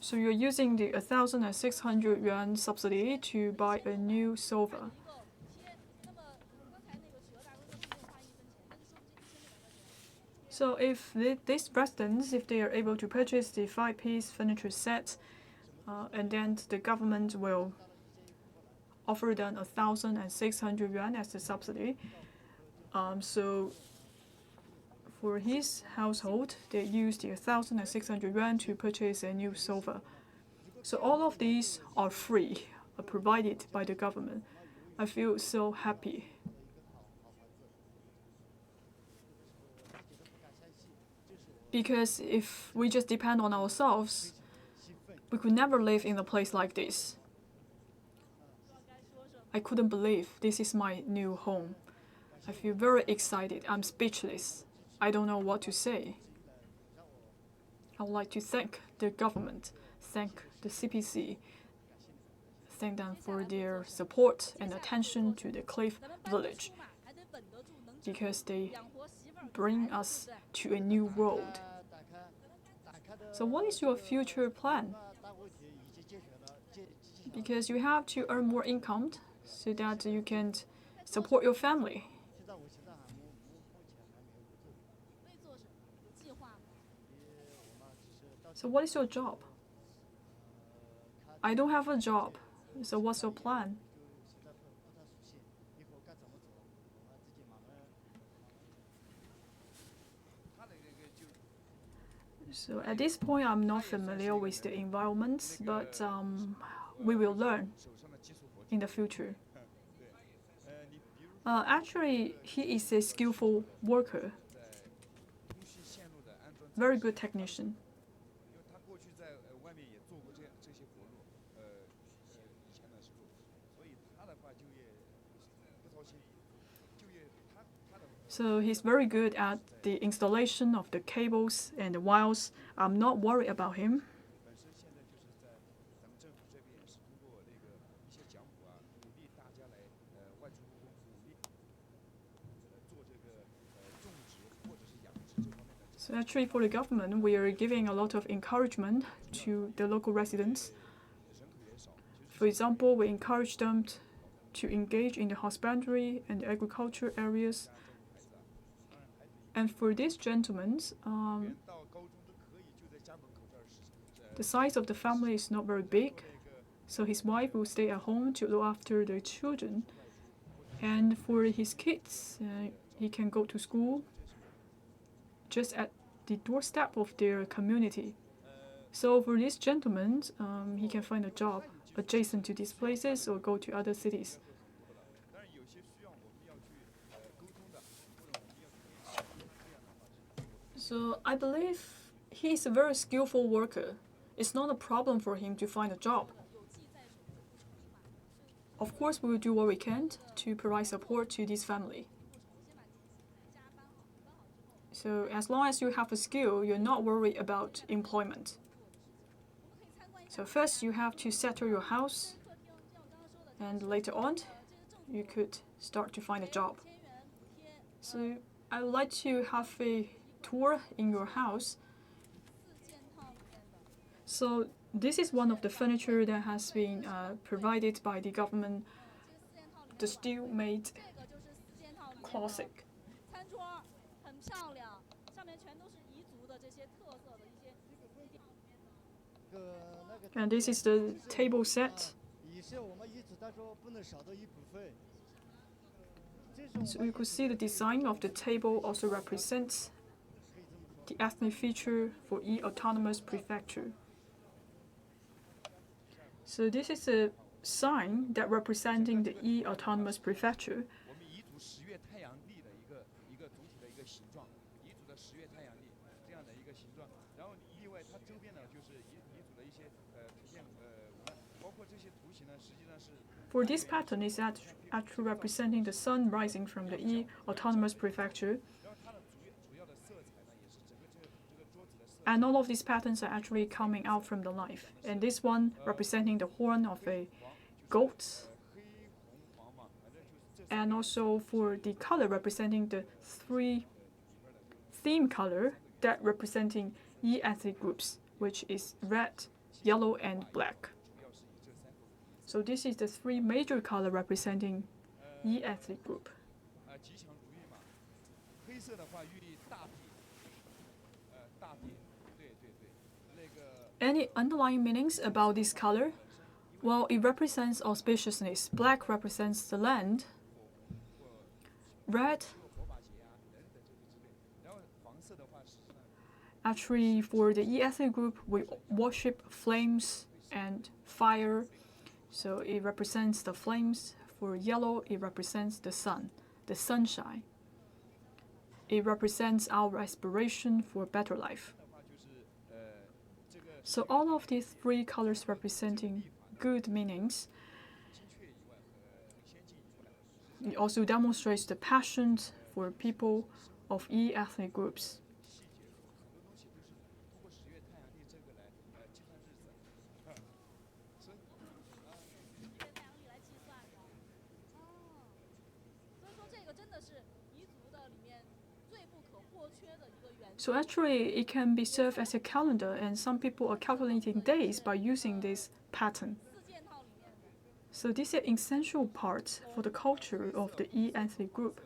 So you're using the 1,600 yuan subsidy to buy a new sofa. So if these residents, if they are able to purchase the 5-piece furniture set, and then the government will offer them 1,600 yuan as a subsidy. So for his household, they use the 1,600 yuan to purchase a new sofa. So all of these are free, provided by the government. I feel so happy. Because if we just depend on ourselves, we could never live in a place like this. I couldn't believe this is my new home. I feel very excited. I'm speechless. I don't know what to say. I would like to thank the government, thank the CPC, thank them for their support and attention to the Atulie'er Village, because they bring us to a new world. So what is your future plan? Because you have to earn more income so that you can support your family. So what is your job? I don't have a job. So what's your plan? So at this point, I'm not familiar with the environments, but we will learn in the future. Actually, he is a skillful worker, very good technician. So he's very good at the installation of the cables and the wires. I'm not worried about him. So actually for the government, we are giving a lot of encouragement to the local residents. For example, we encourage them to engage in the husbandry and the agriculture areas. And for this gentleman, the size of the family is not very big, so his wife will stay at home to look after the children. And for his kids, he can go to school just at the doorstep of their community. So for this gentleman, he can find a job adjacent to these places or go to other cities. So I believe he is a very skillful worker. It's not a problem for him to find a job. Of course, we will do what we can to provide support to this family. So as long as you have a skill, you're not worried about employment. So first you have to settle your house, and later on, you could start to find a job. So I would like to have a tour in your house. So this is one of the furniture that has been provided by the government, the steel-made closet. And this is the table set. So you could see the design of the table also represents the ethnic feature for Yi Autonomous Prefecture. So this is a sign that representing the Yi Autonomous Prefecture. For this pattern is actually representing the sun rising from the Yi Autonomous Prefecture. And all of these patterns are actually coming out from the life. And this one representing the horn of a goat. And also for the color representing the three theme color that representing Yi ethnic groups, which is red, yellow, and black. So this is the three major color representing Yi ethnic group. Any underlying meanings about this color? Well, it represents auspiciousness. Black represents the land. Red, actually for the Yi ethnic group, we worship flames and fire. So it represents the flames. For yellow, it represents the sun, the sunshine. It represents our aspiration for a better life. So all of these three colors representing good meanings. It also demonstrates the passion for people of Yi ethnic groups. So actually, it can be served as a calendar, and some people are calculating days by using this pattern. So this is an essential part for the culture of the Yi ethnic group.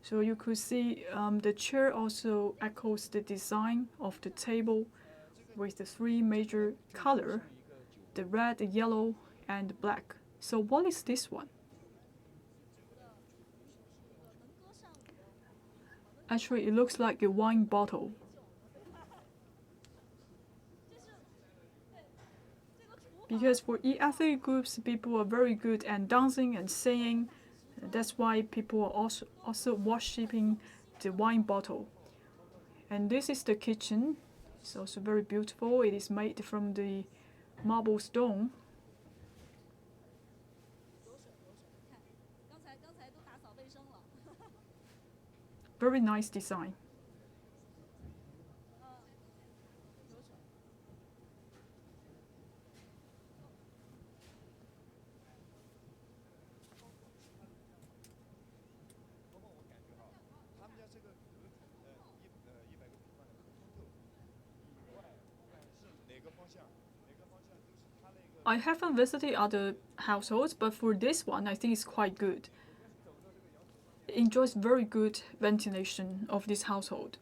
So you could see the chair also echoes the design of the table with the three major colors, the red, the yellow, and the black. So what is this one? Actually, it looks like a wine bottle. Because for ethnic groups, people are very good at dancing and singing. That's why people are also worshipping the wine bottle. And this is the kitchen. It's also very beautiful. It is made from the marble stone. Very nice design. I haven't visited other households, but for this one, I think it's quite good. It enjoys very good ventilation of this household,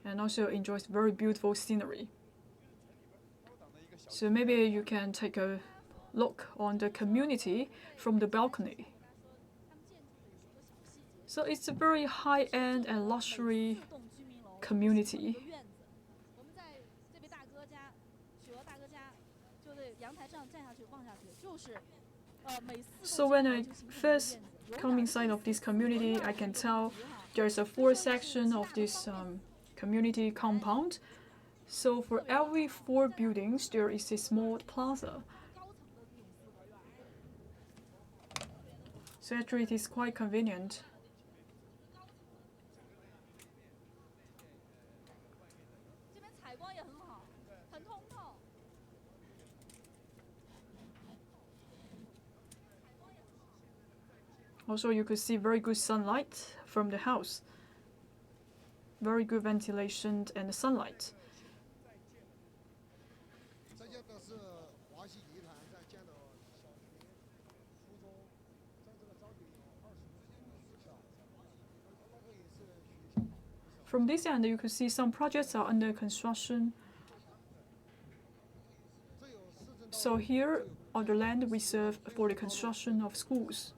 and also enjoys very beautiful scenery. So maybe you can take a look on the community from the balcony. So it's a very high-end and luxury community. So when I first come inside of this community, I can tell there's a 4 section of this community compound. So for every 4 buildings, there is a small plaza. So actually it is quite convenient. Also, you could see very good sunlight from the house. Very good ventilation and sunlight. From this end, you could see some projects are under construction. So here on the land reserved for the construction of schools.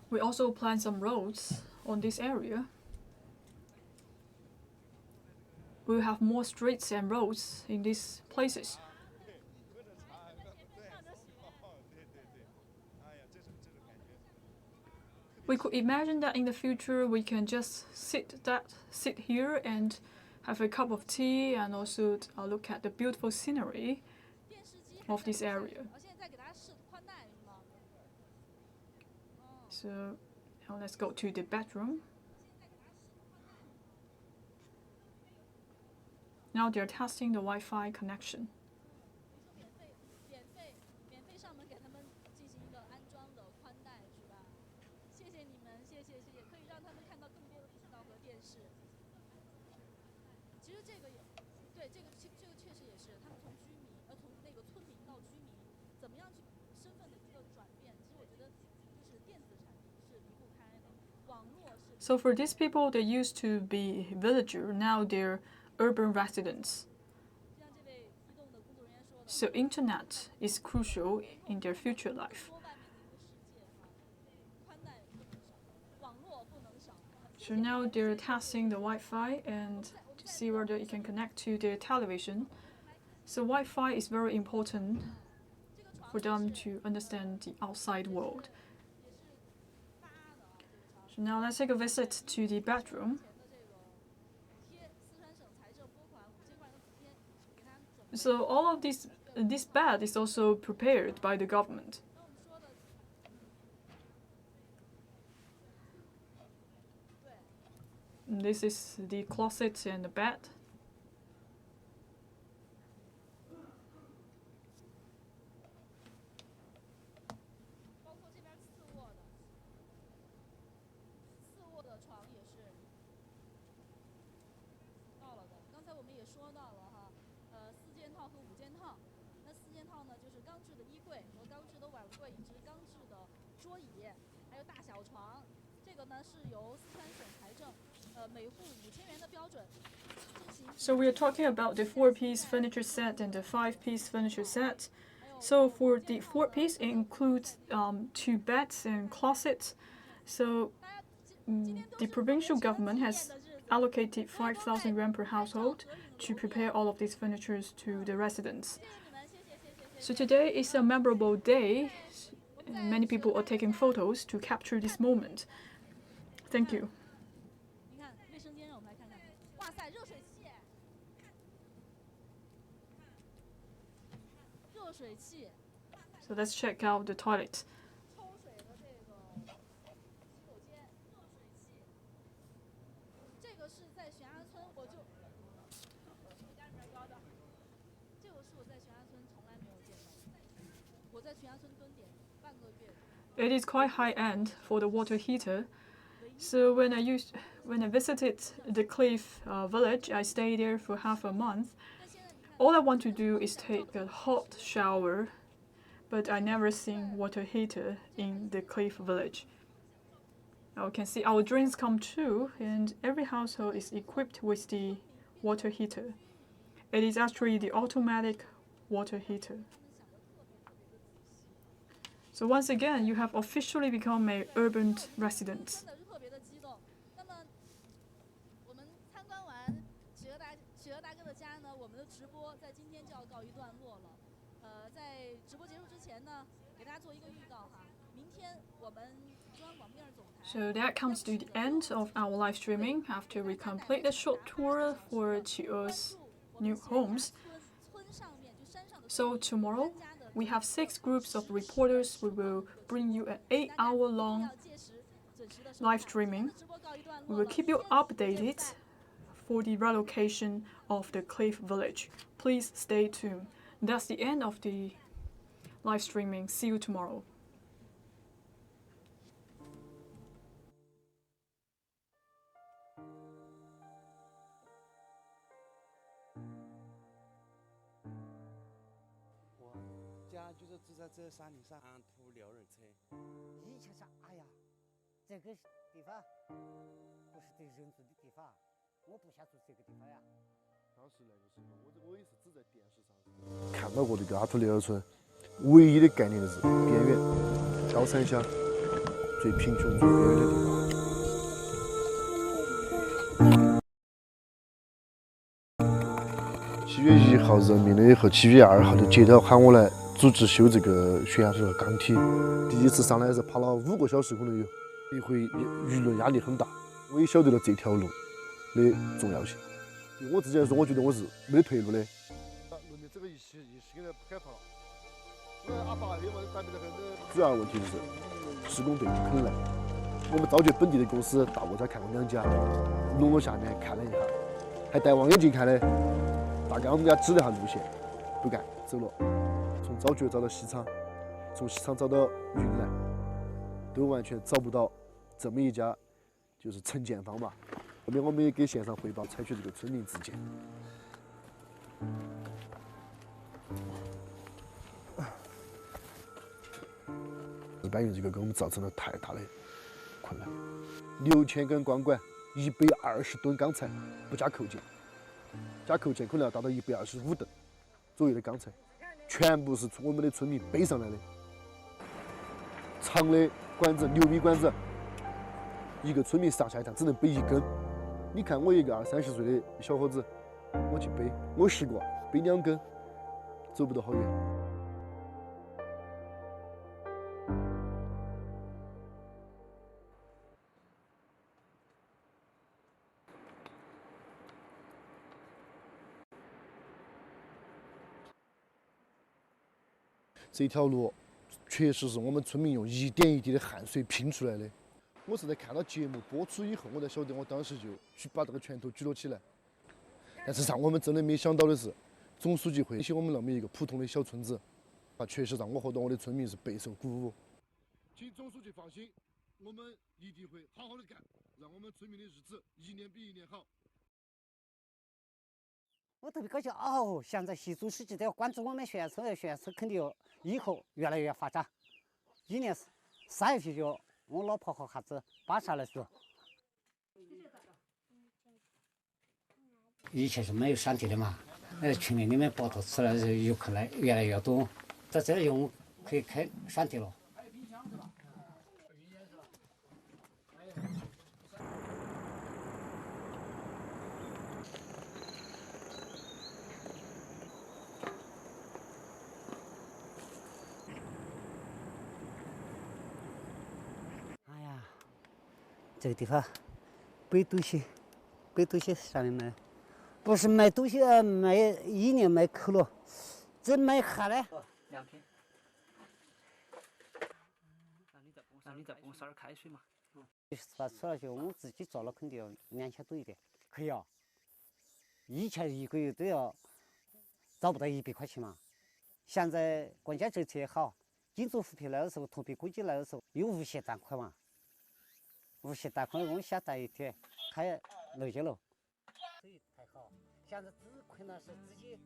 We also plan some roads on this area. We'll have more streets and roads in these places. We could imagine that in the future we can just sit here and have a cup of tea and also look at the beautiful scenery of this area. So now let's go to the bedroom. Now they're testing the Wi-Fi connection. So for these people, they used to be villagers, now they're urban residents. So internet is crucial in their future life. So now they're testing the Wi-Fi and to see whether it can connect to their television. So Wi-Fi is very important for them to understand the outside world. So now let's take a visit to the bedroom. So all of this bed is also prepared by the government. This is the closet and the bed. 这个呢是由四川省财政每户5000元的标准。So we are talking about the 4-piece furniture set and the 5-piece furniture set. So for the 4-piece, it includes 2 beds and closets. So the provincial government has allocated 5,000 yuan per household to prepare all of these furnitures to the residents. So today is a memorable day. Many people are taking photos to capture this moment. Thank you. 你看卫生间，让我们来看看。哇塞，热水器！热水器。 So let's check out the toilet. 抽水的这个洗手间，热水器。这个是在悬崖村，这个是我在悬崖村从来没有见到的。我在悬崖村蹲点半个月。It is quite high end for the water heater. So when I visited the Cliff Village, I stayed there for half a month. All I want to do is take a hot shower, but I never seen water heater in the Cliff Village. Now you can see our dreams come true, and every household is equipped with the water heater. It is actually the automatic water heater. So once again, you have officially become an urban resident. 特别的激动。那么我们参观完企鹅大哥的家呢，我们的直播在今天就要告一段落了。在直播结束之前呢，给大家做一个预告哈。明天我们中央广播电视总台。So that comes to the end of our live streaming after we complete the short tour for Chi'e's new homes. So tomorrow, we have 6 groups of reporters. We will bring you an 8-hour-long live streaming. We will keep you updated for the relocation of the Cliff Village. Please stay tuned. That's the end of the live streaming. See you tomorrow. "看到过这个阿图里尔村，唯一的概念就是边缘、高山乡、最贫穷、最边缘的地方。7月1号任命了以后，7月2号就接到喊我来组织修这个悬崖上的钢梯。第一次上来是爬了5个小时可能有，一回舆论压力很大。我也晓得了这条路的重要性。对我自己来说，我觉得我是没得退路的。路面这个一起现在不开放了。主要问题就是施工队不肯来。我们召集本地的公司到我这儿看了2家，龙楼下面看了一下，还带望远镜看的。大概我们家指了下路线，不干走了。从枣角找到西厂，从西厂找到云南，都完全找不到这么一家就是承建方吧。后面我们也给县上汇报，采取这个村民自建。搬运这个给我们造成了太大的困难。6000根钢管，120吨钢材，不加扣件，加扣件可能要达到125吨左右的钢材，全部是从我们的村民背上来的。长的管子，6米管子，一个村民上下一趟只能背1根。你看我一个20-30岁的小伙子，我去背，我试过背2根，走不得好远。这条路确实是我们村民用一点一滴的汗水拼出来的。我是在看到节目播出以后，我才晓得，我当时就去把这个拳头举了起来。但是让我们真的没想到的是，总书记会提起我们那么一个普通的小村子，确实让我和我的村民是备受鼓舞。请总书记放心，我们一定会好好的干，让我们村民的日子一年比一年好。我特别高兴哦！现在习总书记都要关注我们悬崖村了，悬崖村肯定要以后越来越发展。1年3月份就我老婆和孩子把巴萨来说，以前是没有山地的嘛，群里面报道出来游客来越来越多，在这里我们可以开山地了。哎呀，这个地方背东西上面买，不是买东西买一年买口了，这买下来。2瓶。那你再给我烧点开水嘛。发出来就我们自己做了，肯定要2000多一点。可以啊，以前1个月都要找不到100块钱嘛。现在国家政策也好，金主扶贫来的时候，特别公积来的时候有无限贷款嘛。无限贷款我们先贷一天，开6间楼。生意太好，现在最困难是自己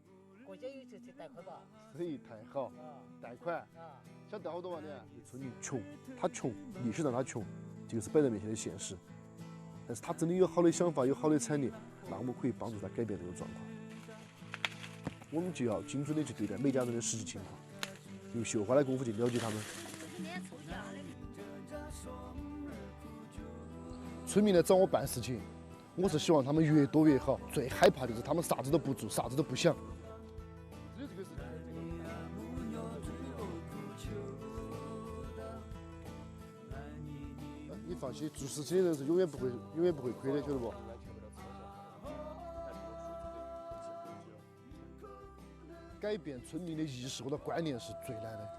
国家有政策贷款吧。生意太好，贷款啊，想贷好多嘛你？村民穷，他穷，历史上他穷，这个是摆在面前的现实。但是他真的有好的想法，有好的产业，那我们可以帮助他改变这个状况。我们就要精准的去对待每家人的实际情况，用绣花的功夫去了解他们。村民来找我办事情，我是希望他们越多越好。最害怕就是他们啥子都不做，啥子都不想。你放心，做事情的人是永远不会亏的，晓得不？改变村民的意识或者观念是最难的。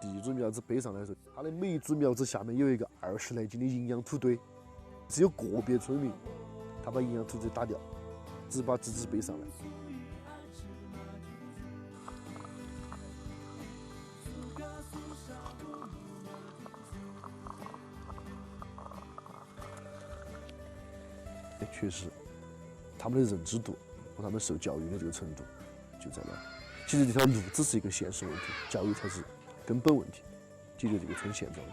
第一株苗子背上来的时候，它的每一株苗子下面有一个20来斤的营养土堆。只有个别村民，他把营养土堆打掉，只把枝背上来。确实，他们的认知度和他们受教育的这个程度就在那。其实这条路只是一个现实问题，教育才是根本问题，解决这个村现状。